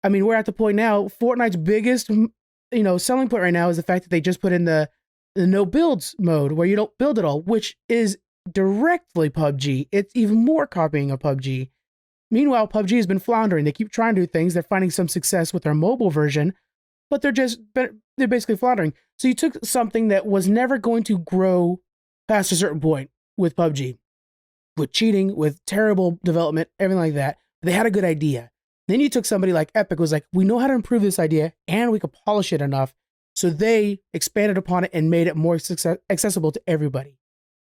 Speaker 1: I mean, we're at the point now, Fortnite's biggest, selling point right now is the fact that they just put in the no builds mode where you don't build at all, which is directly PUBG. It's even more copying of PUBG. Meanwhile, PUBG has been floundering. They keep trying to do things. They're finding some success with their mobile version, but they're basically floundering. So you took something that was never going to grow past a certain point with PUBG, with cheating, with terrible development, everything like that. They had a good idea. Then you took somebody like Epic, was like, we know how to improve this idea and we could polish it enough. So they expanded upon it and made it more accessible to everybody.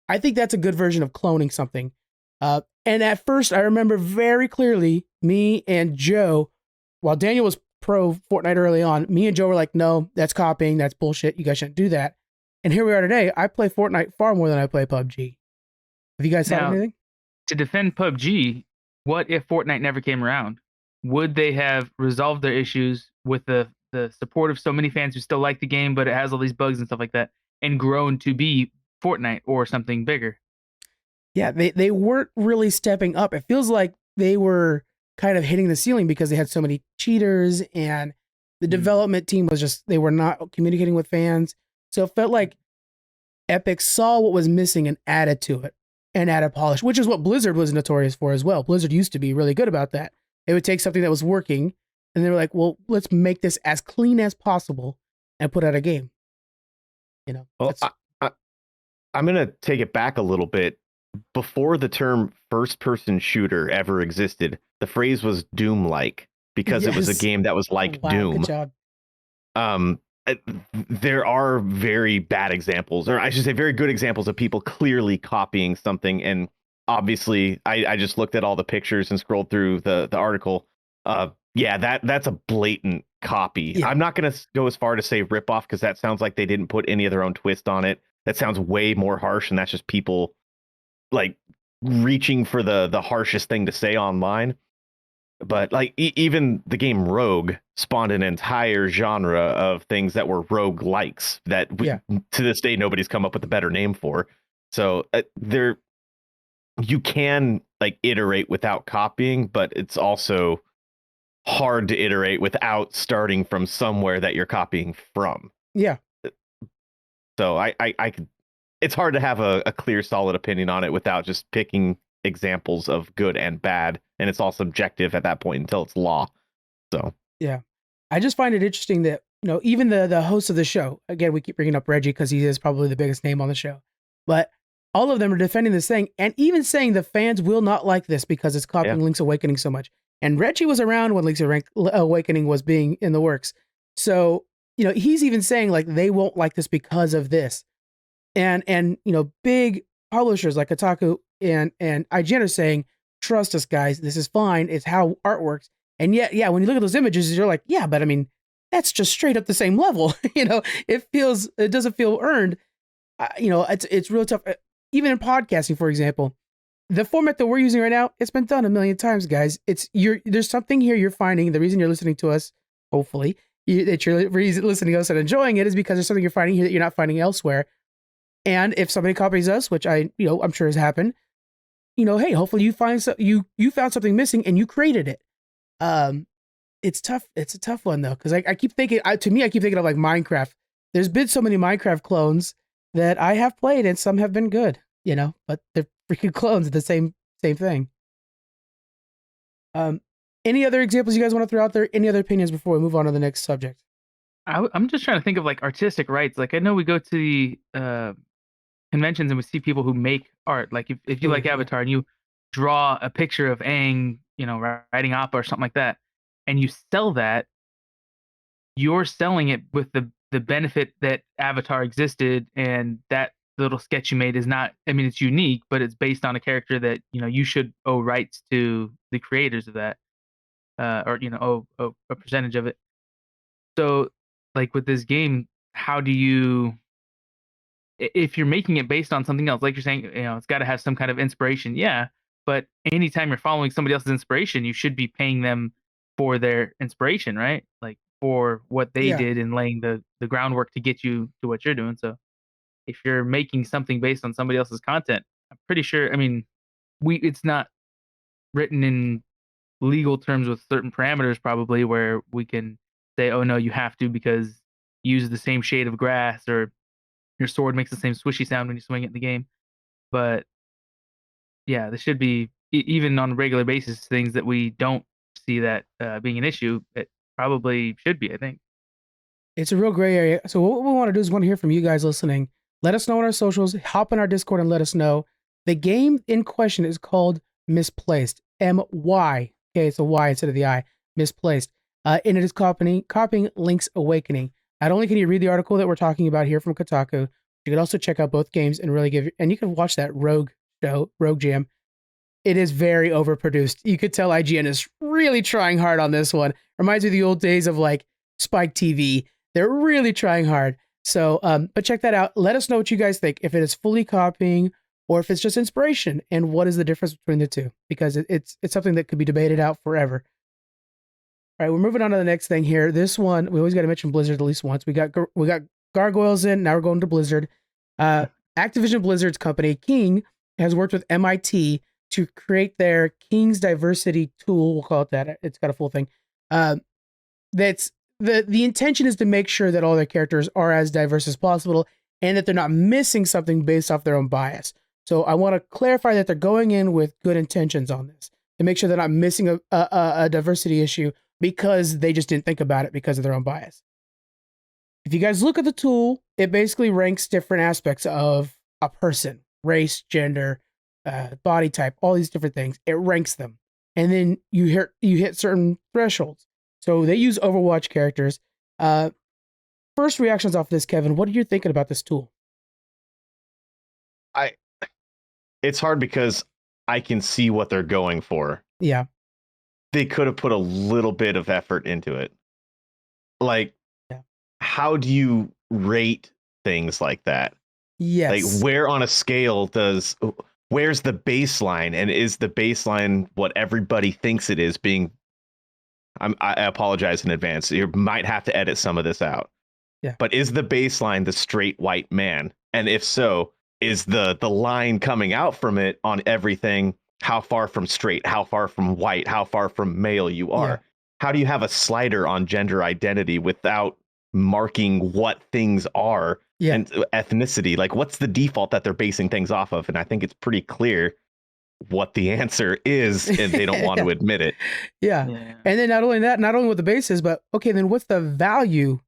Speaker 1: I think that's a good version of cloning something. And at first, I remember very clearly, me and Joe, while Daniel was pro Fortnite early on, me and Joe were like, no, that's copying. That's bullshit. You guys shouldn't do that. And here we are today. I play Fortnite far more than I play PUBG. Have you guys thought of anything?
Speaker 3: To defend PUBG, what if Fortnite never came around? Would they have resolved their issues with the support of so many fans who still like the game, but it has all these bugs and stuff like that, and grown to be Fortnite or something bigger?
Speaker 1: Yeah, they weren't really stepping up. It feels like they were kind of hitting the ceiling because they had so many cheaters, and the development team was just, they were not communicating with fans. So it felt like Epic saw what was missing and added to it and added polish, which is what Blizzard was notorious for as well. Blizzard used to be really good about that. They would take something that was working and they were like, well, let's make this as clean as possible and put out a game.
Speaker 2: Well, I'm going to take it back a little bit. Before the term first-person shooter ever existed, the phrase was Doom-like, because it was a game that was like Doom.
Speaker 1: Good job.
Speaker 2: There are very bad examples, or I should say very good examples of people clearly copying something. And obviously, I just looked at all the pictures and scrolled through the article. That's a blatant copy. Yeah. I'm not going to go as far to say ripoff, because that sounds like they didn't put any of their own twist on it. That sounds way more harsh, and that's just people like reaching for the harshest thing to say online. But like even the game Rogue spawned an entire genre of things that were rogue likes that to this day nobody's come up with a better name for. So you can like iterate without copying, but it's also hard to iterate without starting from somewhere that you're copying from.
Speaker 1: Yeah.
Speaker 2: So I could, it's hard to have a clear, solid opinion on it without just picking examples of good and bad, and it's all subjective at that point until it's law. So
Speaker 1: yeah, I just find it interesting that even the host of the show, again, we keep bringing up Reggie because he is probably the biggest name on the show, but all of them are defending this thing and even saying the fans will not like this because it's copying Link's Awakening so much. And Reggie was around when Link's Awakening was being in the works, so he's even saying like they won't like this because of this. And big publishers like Kotaku and IGN are saying, trust us, guys, this is fine. It's how art works. And yet, when you look at those images, you're like, yeah, but I mean, that's just straight up the same level. It doesn't feel earned. It's real tough. Even in podcasting, for example, the format that we're using right now, it's been done a million times, guys. There's something here you're finding. The reason you're listening to us, hopefully, that you're listening to us and enjoying it is because there's something you're finding here that you're not finding elsewhere. And if somebody copies us, which I'm sure has happened, hey, hopefully you found something missing and you created it. It's tough. It's a tough one though, because I keep thinking, I keep thinking of like Minecraft. There's been so many Minecraft clones that I have played, and some have been good, but they're freaking clones of the same thing. Any other examples you guys want to throw out there? Any other opinions before we move on to the next subject?
Speaker 3: I'm just trying to think of like artistic rights. Like I know we go to the conventions and we see people who make art. Like if you like Avatar and you draw a picture of Aang, riding Appa or something like that, and you sell that, you're selling it with the benefit that Avatar existed, and that little sketch you made is not. I mean, it's unique, but it's based on a character that you should owe rights to the creators of that, or owe a percentage of it. So, like with this game, how do you, if you're making it based on something else, like you're saying, it's got to have some kind of inspiration, yeah. But anytime you're following somebody else's inspiration, you should be paying them for their inspiration, right? Like for what they
Speaker 1: Yeah.
Speaker 3: did in laying the groundwork to get you to what you're doing. So if you're making something based on somebody else's content, I'm pretty sure. I mean, it's not written in legal terms with certain parameters, probably, where we can say, oh no, you have to because you use the same shade of grass, or your sword makes the same swishy sound when you swing it in the game. But yeah, there should be, even on a regular basis, things that we don't see that being an issue. It probably should be, I think.
Speaker 1: It's a real gray area. So what we want to do is want to hear from you guys listening. Let us know on our socials. Hop in our Discord and let us know. The game in question is called Misplaced. M-Y. Okay, it's a Y instead of the I. Misplaced. And it is copying Link's Awakening. Not only can you read the article that we're talking about here from Kotaku, you can also check out both games and really and you can watch that Rogue Jam. It is very overproduced. You could tell IGN is really trying hard on this one. Reminds me of the old days of like Spike TV. They're really trying hard. So, but check that out. Let us know what you guys think. If it is fully copying or if it's just inspiration, and what is the difference between the two? Because it's something that could be debated out forever. All right, we're moving on to the next thing here. This one, we always got to mention Blizzard at least once. We got Gargoyles in. Now we're going to Blizzard. Activision Blizzard's company King has worked with MIT to create their King's Diversity Tool. We'll call it that. It's got a full thing. That's the intention is to make sure that all their characters are as diverse as possible and that they're not missing something based off their own bias. So I want to clarify that they're going in with good intentions on this to make sure they're not missing a diversity issue because they just didn't think about it because of their own bias. If you guys look at the tool, it basically ranks different aspects of a person: race, gender, body type, all these different things. It ranks them. And then you hit certain thresholds. So they use Overwatch characters. First reactions off this, Kevin. What are you thinking about this tool?
Speaker 2: It's hard because I can see what they're going for.
Speaker 1: Yeah.
Speaker 2: They could have put a little bit of effort into it. Like, how do you rate things like that?
Speaker 1: Yes.
Speaker 2: Like, where on a scale where's the baseline? And is the baseline what everybody thinks it is being... I apologize in advance. You might have to edit some of this out.
Speaker 1: Yeah.
Speaker 2: But is the baseline the straight white man? And if so, is the line coming out from it on everything? How far from straight, how far from white, how far from male you are? Yeah. How do you have a slider on gender identity without marking what things are? Yeah. And ethnicity? Like, what's the default that they're basing things off of? And I think it's pretty clear what the answer is, and they don't want to admit it.
Speaker 1: Yeah. And then not only what the base is, but okay, then what's the value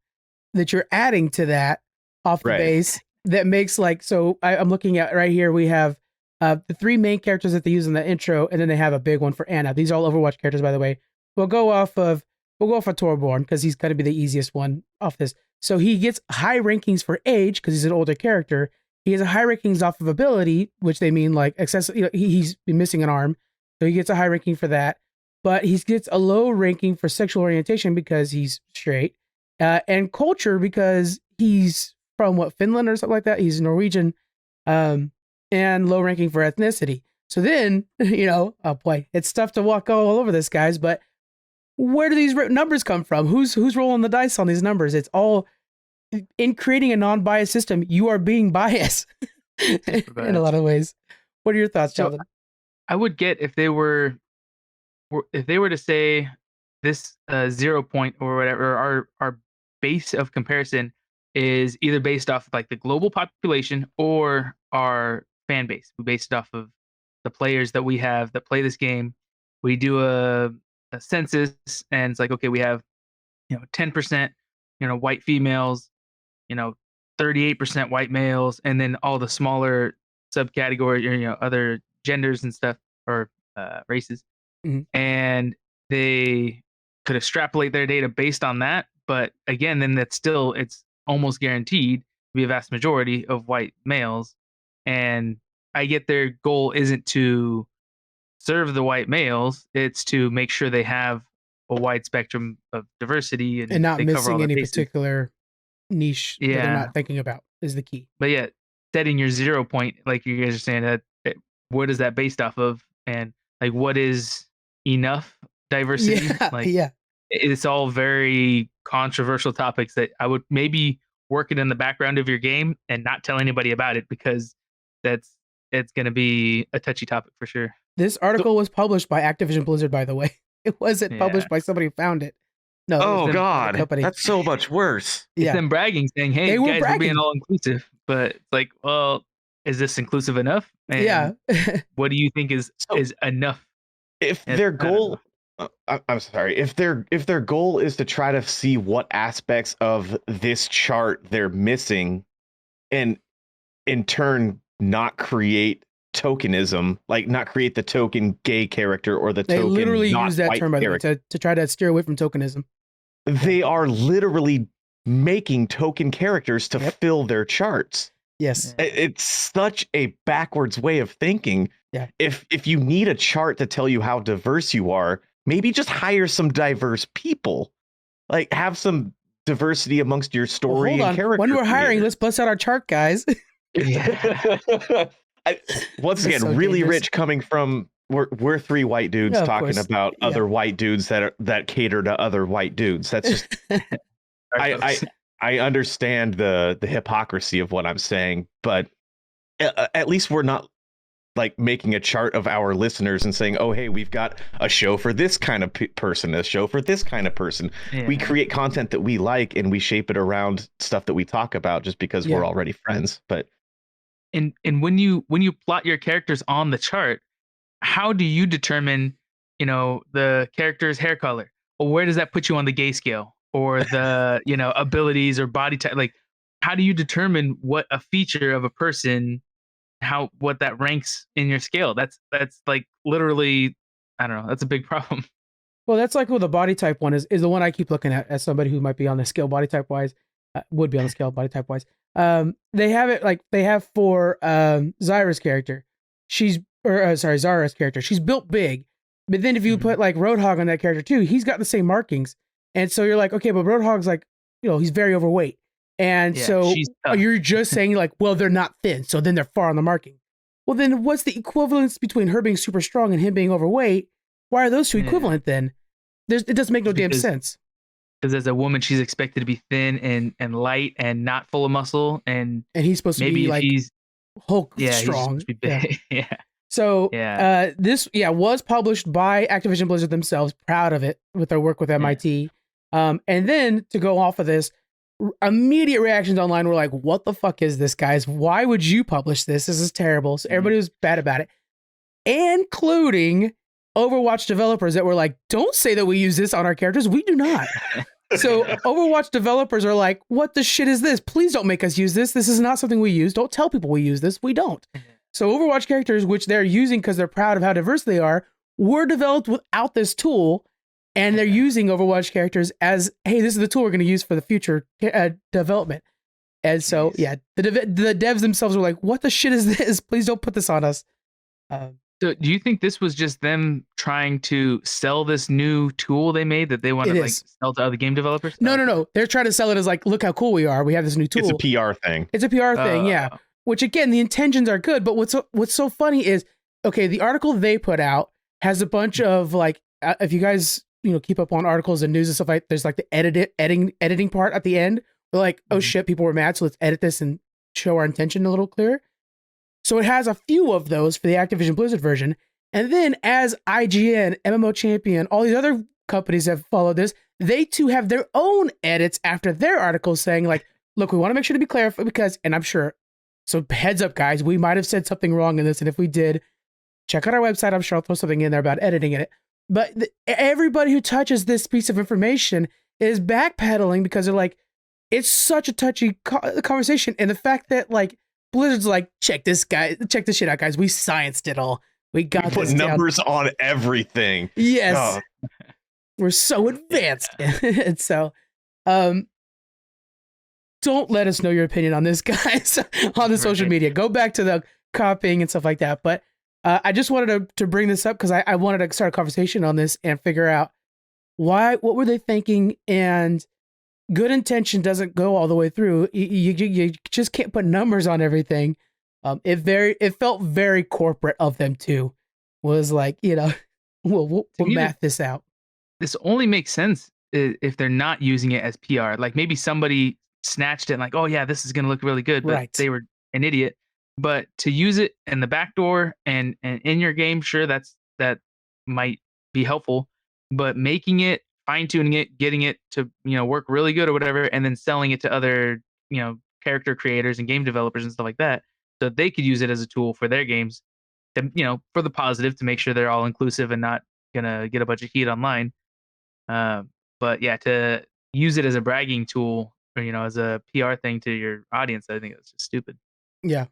Speaker 1: that you're adding to that off the base that makes, like, so I'm looking at right here, we have the three main characters that they use in the intro, and then they have a big one for Anna. These are all Overwatch characters, by the way. We'll go off of Torbjorn because he's going to be the easiest one off this. So he gets high rankings for age because he's an older character. He has a high rankings off of ability, which they mean like excess. He's been missing an arm, so he gets a high ranking for that. But he gets a low ranking for sexual orientation because he's straight, and culture because he's from Finland or something like that. He's Norwegian, and low ranking for ethnicity. So then, oh boy, it's tough to walk all over this, guys. But where do these numbers come from? Who's rolling the dice on these numbers? It's all in creating a non-biased system. You are being biased in a lot of ways. What are your thoughts, Sheldon?
Speaker 3: I would get if they were to say this 0 point or whatever, our base of comparison is either based off of like the global population or our fan base. We base it off of the players that we have that play this game. We do a census, and it's like, okay, we have 10% white females, 38% white males, and then all the smaller subcategory, other genders and stuff, or races.
Speaker 1: Mhm.
Speaker 3: And they could extrapolate their data based on that. But again, then it's almost guaranteed to be a vast majority of white males. And I get their goal isn't to serve the white males, it's to make sure they have a wide spectrum of diversity and
Speaker 1: not
Speaker 3: they cover all
Speaker 1: missing
Speaker 3: their
Speaker 1: any
Speaker 3: bases.
Speaker 1: particular niche that they're
Speaker 3: Yeah.
Speaker 1: not thinking about is the key.
Speaker 3: But yeah, setting your 0 point, like you guys are saying, what is that based off of? And like, what is enough diversity?
Speaker 1: Yeah,
Speaker 3: Like,
Speaker 1: yeah.
Speaker 3: it's all very controversial topics that I would maybe work it in the background of your game and not tell anybody about it, because it's going to be a touchy topic for sure.
Speaker 1: This article was published by Activision Blizzard, by the way. It wasn't
Speaker 3: Yeah.
Speaker 1: published by somebody who found it. No, it was
Speaker 2: Oh
Speaker 1: them- the
Speaker 2: God,
Speaker 1: company.
Speaker 2: that's so much worse.
Speaker 3: It's
Speaker 1: Yeah.
Speaker 3: them bragging, saying, "Hey,
Speaker 1: They were
Speaker 3: guys, we're being
Speaker 1: bragging.
Speaker 3: all inclusive." But it's like, well, is this inclusive enough? And
Speaker 1: Yeah.
Speaker 3: what do you think is
Speaker 2: So-
Speaker 3: enough?
Speaker 2: If
Speaker 3: I
Speaker 2: their
Speaker 3: don't
Speaker 2: goal, I'm sorry, if their goal is to try to see what aspects of this chart they're missing, and in turn not create tokenism, like not create the token gay character or the
Speaker 1: They
Speaker 2: token
Speaker 1: literally
Speaker 2: not
Speaker 1: use that
Speaker 2: white
Speaker 1: term, by the way,
Speaker 2: character.
Speaker 1: to try to steer away from tokenism.
Speaker 2: They are literally making token characters to
Speaker 1: Yep.
Speaker 2: fill their charts.
Speaker 1: Yes.
Speaker 2: It's such a backwards way of thinking.
Speaker 1: Yeah.
Speaker 2: If you need a chart to tell you how diverse you are, maybe just hire some diverse people. Like, have some diversity amongst your
Speaker 1: Well,
Speaker 2: story
Speaker 1: hold
Speaker 2: and
Speaker 1: on.
Speaker 2: character.
Speaker 1: When we're hiring,
Speaker 2: creators.
Speaker 1: let's bust out our chart, guys.
Speaker 2: Once
Speaker 1: That's
Speaker 2: again,
Speaker 1: so
Speaker 2: really
Speaker 1: dangerous.
Speaker 2: rich coming from we're three white dudes
Speaker 1: Yeah, of
Speaker 2: talking
Speaker 1: course.
Speaker 2: about
Speaker 1: Yeah.
Speaker 2: other white dudes that cater to other white dudes. That's just I understand the hypocrisy of what I'm saying, but at least we're not like making a chart of our listeners and saying, oh, hey, we've got a show for this kind of person, a show for this kind of person. We
Speaker 3: Yeah.
Speaker 2: create content that we like and we shape it around stuff that we talk about just because
Speaker 1: Yeah.
Speaker 2: we're already friends. But
Speaker 3: And when you plot your characters on the chart, how do you determine, the character's hair color? Or where does that put you on the gay scale? Or the, abilities or body type? Like, how do you determine what a feature of a person, what that ranks in your scale? That's like literally, I don't know, that's a big problem.
Speaker 1: Well, that's like what the body type one is the one I keep looking at as somebody who might be on the scale body type wise, would be on the scale body type wise. They have it like they have for Zara's character. Zara's character. She's built big, but then if you
Speaker 3: Mhm.
Speaker 1: put like Roadhog on that character too, he's got the same markings, and so you're like, okay, but Roadhog's like, he's very overweight, and
Speaker 3: Yeah,
Speaker 1: so
Speaker 3: she's tough.
Speaker 1: you're just saying like, well, they're not thin, so then they're far on the marking. Well, then what's the equivalence between her being super strong and him being overweight? Why are those two
Speaker 3: Yeah.
Speaker 1: equivalent then? It doesn't make no damn
Speaker 3: Because-
Speaker 1: sense.
Speaker 3: Because as a woman, she's expected to be thin and light and not full of muscle. And
Speaker 1: And he's supposed to
Speaker 3: maybe
Speaker 1: be
Speaker 3: if
Speaker 1: like
Speaker 3: he's
Speaker 1: Hulk
Speaker 3: he's
Speaker 1: strong.
Speaker 3: supposed to be
Speaker 1: Yeah.
Speaker 3: big. Yeah.
Speaker 1: So
Speaker 3: Yeah.
Speaker 1: this was published by Activision Blizzard themselves, proud of it with their work with MIT. And then to go off of this, immediate reactions online were like, what the fuck is this, guys? Why would you publish this? This is terrible. So everybody was bad about it, including Overwatch developers that were like, don't say that we use this on our characters. We do not. So Overwatch developers are like, what the shit is this? Please don't make us use this. This is not something we use. Don't tell people we use this. We don't. So Overwatch characters, which they're using because they're proud of how diverse they are, were developed without this tool. And they're using Overwatch characters as, hey, this is the tool we're going to use for the future development. And so,
Speaker 3: Nice.
Speaker 1: yeah, the devs themselves were like, what the shit is this? Please don't put this on us.
Speaker 3: So do you think this was just them trying to sell this new tool they made that they want
Speaker 1: It
Speaker 3: to like
Speaker 1: is.
Speaker 3: sell to other game developers?
Speaker 1: No. They're trying to sell it as like, look how cool we are. We have this new tool.
Speaker 2: it's a PR thing.
Speaker 1: It's a PR thing, yeah. Which again, the intentions are good, but what's so funny is, okay, the article they put out has a bunch of like, if you guys keep up on articles and news and stuff, like there's like the editing part at the end. We're like, oh shit, people were mad, so let's edit this and show our intention a little clearer. So it has a few of those for the Activision Blizzard version, and then as IGN, MMO Champion, all these other companies have followed this, they too have their own edits after their articles saying like, look, we want to make sure to be clarified because, and I'm sure. So heads up, guys, we might have said something wrong in this, and if we did, check out our website. I'm sure I'll throw something in there about editing it. But everybody who touches this piece of information is backpedaling because they're like, it's such a touchy conversation, and the fact that like Blizzard's like, check this shit out, guys. We scienced it all. We got
Speaker 2: We put
Speaker 1: this down.
Speaker 2: numbers on everything.
Speaker 1: Yes,
Speaker 2: Oh.
Speaker 1: we're so advanced, and so don't let us know your opinion on this, guys, on the social media. Go back to the copying and stuff like that. But I just wanted to bring this up because I wanted to start a conversation on this and figure out what were they thinking, and good intention doesn't go all the way through. You just can't put numbers on everything. It felt very corporate of them too. Was like, we'll math this out.
Speaker 3: This only makes sense if they're not using it as PR. Like maybe somebody snatched it and like, oh yeah, this is gonna look really good, but
Speaker 1: Right.
Speaker 3: they were an idiot. But to use it in the back door and in your game, sure, that might be helpful. But making it, fine tuning it, getting it to work really good or whatever, and then selling it to other character creators and game developers and stuff like that, so they could use it as a tool for their games, to, for the positive, to make sure they're all inclusive and not gonna get a bunch of heat online. But yeah, to use it as a bragging tool or as a PR thing to your audience, I think that's just stupid.
Speaker 1: Yeah.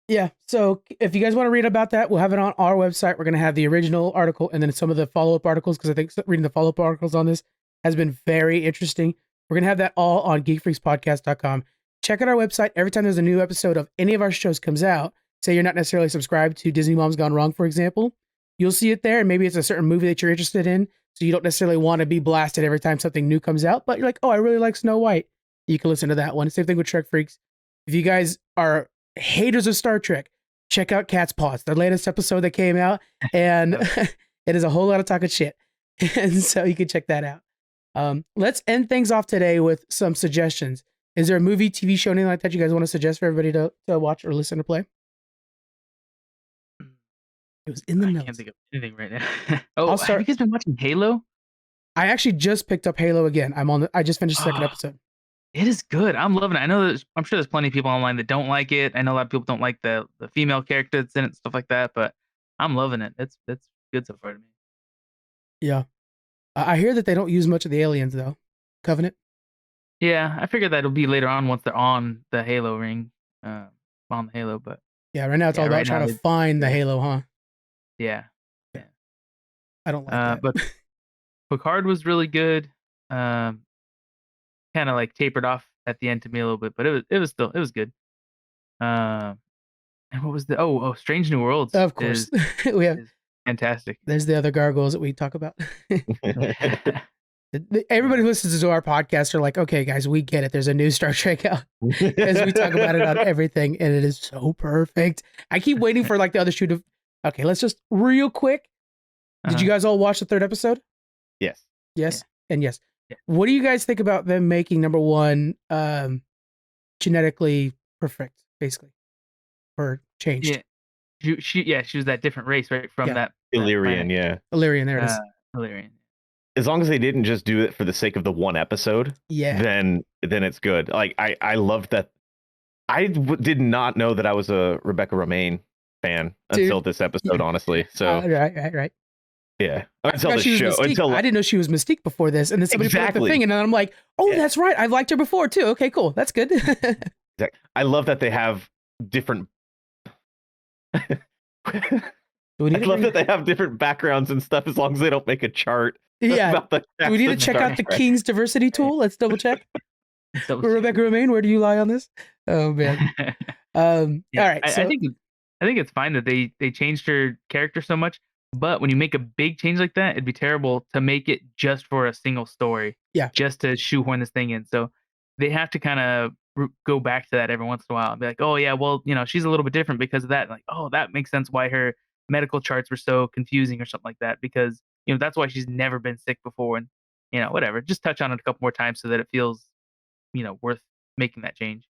Speaker 1: Yeah. So if you guys want to read about that, we'll have it on our website. We're going to have the original article and then some of the follow-up articles, because I think reading the follow-up articles on this has been very interesting. We're going to have that all on geekfreakspodcast.com. Check out our website. Every time there's a new episode of any of our shows comes out, say you're not necessarily subscribed to Disney Mom's Gone Wrong, for example, you'll see it there. And maybe it's a certain movie that you're interested in, so you don't necessarily want to be blasted every time something new comes out, but you're like, oh, I really like Snow White. You can listen to that one. Same thing with Trek Freaks. If you guys are haters of Star Trek, check out Cat's Paws, the latest episode that came out, and it is a whole lot of talking shit. And so you can check that out. Let's end things off today with some suggestions. Is there a movie, TV show, anything like that you guys want to suggest for everybody to watch or listen or play? It was in the notes.
Speaker 3: I can't think of anything right now. Have you guys been watching Halo?
Speaker 1: I actually just picked up Halo again. I just finished the second episode.
Speaker 3: It is good. I'm loving it. I'm sure there's plenty of people online that don't like it. I know a lot of people don't like the female character that's in it and stuff like that, but I'm loving it. It's good so far to me.
Speaker 1: Yeah. I hear that they don't use much of the aliens though. Covenant.
Speaker 3: Yeah, I figured that'll be later on once they're on the Halo ring, on the Halo. But
Speaker 1: yeah, right now it's all about trying to find the Halo, huh?
Speaker 3: Yeah.
Speaker 1: I don't like that.
Speaker 3: But Picard was really good. Kind of like tapered off at the end to me a little bit, but it was good. And what was Strange New Worlds?
Speaker 1: Of course, we have
Speaker 3: fantastic.
Speaker 1: There's the other gargoyles that we talk about. Everybody who listens to our podcast are like, okay, guys, we get it. There's a new Star Trek out, because we talk about it on everything, and it is so perfect. I keep waiting for like the other shoe to. Okay, let's just real quick. Did you guys all watch the third episode?
Speaker 2: Yes.
Speaker 1: Yes, yeah. And yes. Yeah. What do you guys think about them making number one genetically perfect, basically, or changed?
Speaker 3: Yeah, she was that different race, right? From that
Speaker 2: Illyrian,
Speaker 1: Illyrian, there it is.
Speaker 3: Illyrian.
Speaker 2: As long as they didn't just do it for the sake of the one episode, then it's good. Like I love that. I did not know that I was a Rebecca Romijn fan until this episode, honestly. So
Speaker 1: right.
Speaker 2: Yeah, until the show.
Speaker 1: I didn't know she was Mystique before this, and then somebody put up the thing, and then I'm like, "Oh, that's right. I've liked her before too. Okay, cool. That's good."
Speaker 2: I love that they have different. I love that they have different backgrounds and stuff, as long as they don't make a chart.
Speaker 1: Yeah. Do we need to check out the King's diversity tool? Let's double check. Rebecca Romijn, where do you lie on this? Oh man. All right.
Speaker 3: I think it's fine that they changed her character so much. But when you make a big change like that, it'd be terrible to make it just for a single story.
Speaker 1: Yeah.
Speaker 3: Just to shoehorn this thing in. So they have to kind of go back to that every once in a while and be like, oh, yeah, well, she's a little bit different because of that. Like, oh, that makes sense why her medical charts were so confusing or something like that. Because, that's why she's never been sick before. And, whatever. Just touch on it a couple more times so that it feels, worth making that change.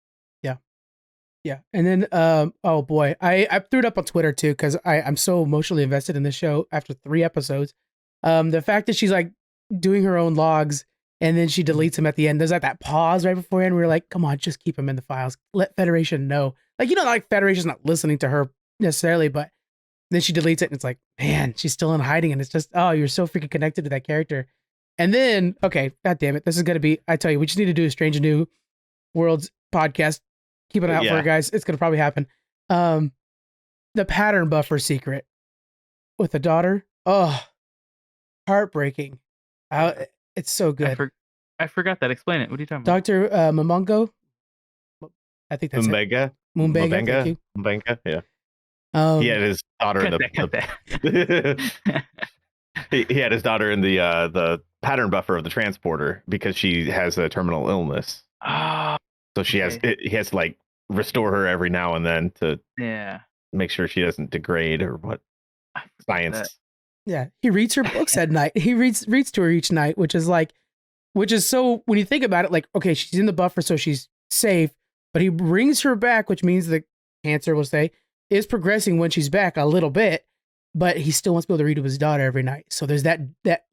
Speaker 1: Yeah. And then, oh boy, I threw it up on Twitter too, because I'm so emotionally invested in this show after 3 episodes. The fact that she's like doing her own logs and then she deletes them at the end. There's like that pause right beforehand. We're like, come on, just keep them in the files. Let Federation know. Like, like Federation's not listening to her necessarily, but then she deletes it and it's like, man, she's still in hiding. And it's just, oh, you're so freaking connected to that character. And then, okay, god damn it, this is gonna be. I tell you, we just need to do a Strange New Worlds podcast. Keep an eye out for it, guys. It's gonna probably happen. The pattern buffer secret with the daughter. Oh, heartbreaking. It's so good.
Speaker 3: I forgot that. Explain it. What are you talking about?
Speaker 1: Dr. Momongo. I think that's
Speaker 2: Mumbega.
Speaker 1: Mumbega. Thank you.
Speaker 2: Mumbega. Yeah.
Speaker 1: He
Speaker 2: had his daughter in he had his daughter in the pattern buffer of the transporter because she has a terminal illness. So he has to like restore her every now and then to make sure she doesn't degrade or what science.
Speaker 1: Yeah, he reads her books at night. He reads to her each night, which is so when you think about it, like, okay, she's in the buffer, so she's safe, but he brings her back, which means the cancer, we'll say, is progressing when she's back a little bit, but he still wants to be able to read to his daughter every night. So there's that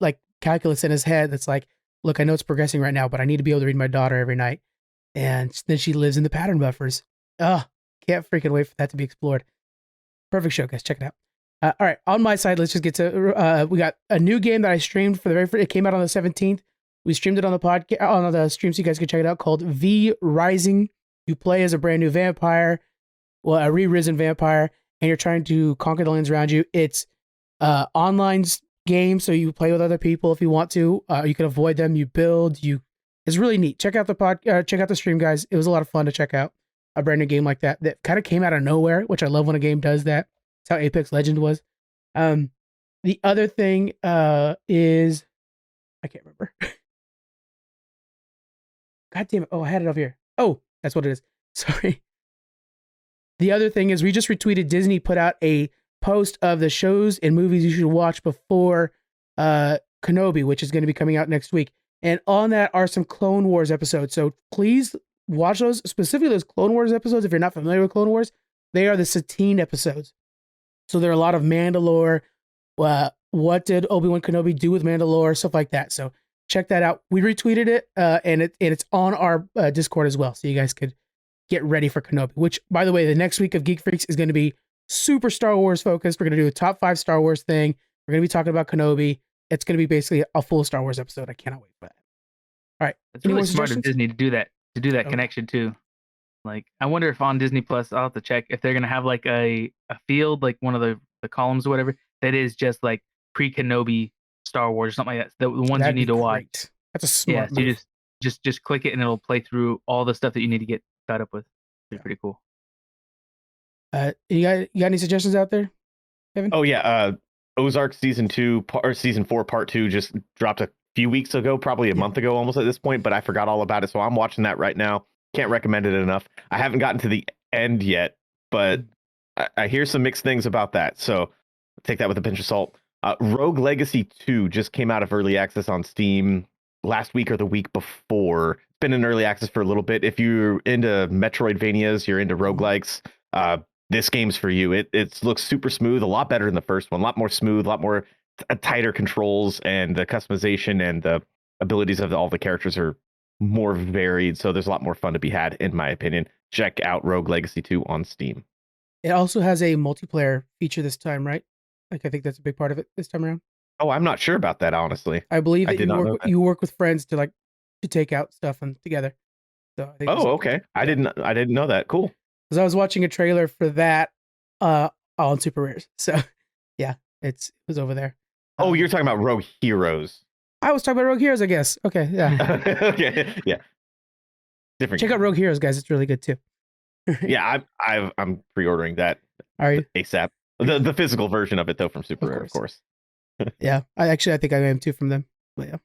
Speaker 1: like calculus in his head that's like, look, I know it's progressing right now, but I need to be able to read my daughter every night. And then she lives in the pattern buffers. Can't freaking wait for that to be explored. Perfect show, guys. Check it out. All right, on my side, let's just get to. We got a new game that I streamed for the very first. It came out on the 17th. We streamed it on the podcast on the stream, so you guys can check it out. Called V Rising. You play as a brand new vampire, well, a re-risen vampire, and you're trying to conquer the lands around you. It's online game, so you play with other people if you want to. You can avoid them. You build. It's really neat. Check out the stream, guys. It was a lot of fun to check out a brand new game like that kind of came out of nowhere, which I love when a game does that. That's how Apex Legends was. The other thing is, I can't remember. God damn it. Oh, I had it over here. Oh, that's what it is. Sorry. The other thing is we just retweeted Disney put out a post of the shows and movies you should watch before Kenobi, which is going to be coming out next week. And on that are some Clone Wars episodes. So please watch those, specifically those Clone Wars episodes. If you're not familiar with Clone Wars, they are the Satine episodes. So there are a lot of Mandalore. What did Obi-Wan Kenobi do with Mandalore? Stuff like that. So check that out. We retweeted it, and it's on our Discord as well. So you guys could get ready for Kenobi, which, by the way, the next week of Geek Freaks is going to be super Star Wars focused. We're going to do a top 5 Star Wars thing. We're going to be talking about Kenobi. It's going to be basically a full Star Wars episode. I cannot wait for that. All right.
Speaker 3: It's really smart of Disney to do that connection too. Like, I wonder if on Disney Plus, I'll have to check if they're going to have like a field, like one of the columns or whatever, that is just like pre-Kenobi Star Wars or something like that. The ones
Speaker 1: That'd
Speaker 3: you need to watch.
Speaker 1: That's a smart move.
Speaker 3: So you just click it and it'll play through all the stuff that you need to get caught up with. It's pretty cool.
Speaker 1: You got any suggestions out there, Kevin?
Speaker 2: Oh yeah, Ozark season 4 part 2 just dropped a few weeks ago, probably a month ago almost at this point, but I forgot all about it, so I'm watching that right now. Can't recommend it enough. I haven't gotten to the end yet, but I hear some mixed things about that, so take that with a pinch of salt. Rogue Legacy 2 just came out of early access on Steam last week or the week before. It's been in early access for a little bit. If you're into Metroidvanias, you're into roguelikes, this game's for you. It looks super smooth, a lot better than the first one, a lot more smooth, a lot more tighter controls, and the customization and the abilities of all the characters are more varied, so there's a lot more fun to be had, in my opinion. Check out Rogue Legacy 2 on Steam.
Speaker 1: It also has a multiplayer feature this time, right? Like, I think that's a big part of it this time around.
Speaker 2: Oh, I'm not sure about that, honestly.
Speaker 1: I believe that you work with friends to take out stuff and together. So I think
Speaker 2: okay. I didn't know that. Cool.
Speaker 1: Because I was watching a trailer for that on Super Rares. So yeah, it was over there.
Speaker 2: Oh, you're talking about Rogue Heroes.
Speaker 1: I was talking about Rogue Heroes, I guess. Okay, yeah.
Speaker 2: Okay, yeah. Different.
Speaker 1: Check out Rogue Heroes, guys. It's really good too.
Speaker 2: Yeah, I'm pre-ordering that.
Speaker 1: Are you?
Speaker 2: ASAP. The physical version of it though, from Super Rare, of course.
Speaker 1: Yeah, I think I am too from them. But yeah.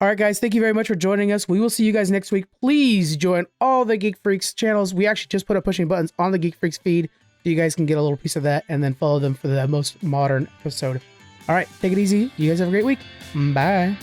Speaker 1: All right, guys. Thank you very much for joining us. We will see you guys next week. Please join all the Geek Freaks channels. We actually just put up pushing buttons on the Geek Freaks feed, so you guys can get a little piece of that and then follow them for the most modern episode. All right, take it easy. You guys have a great week. Bye.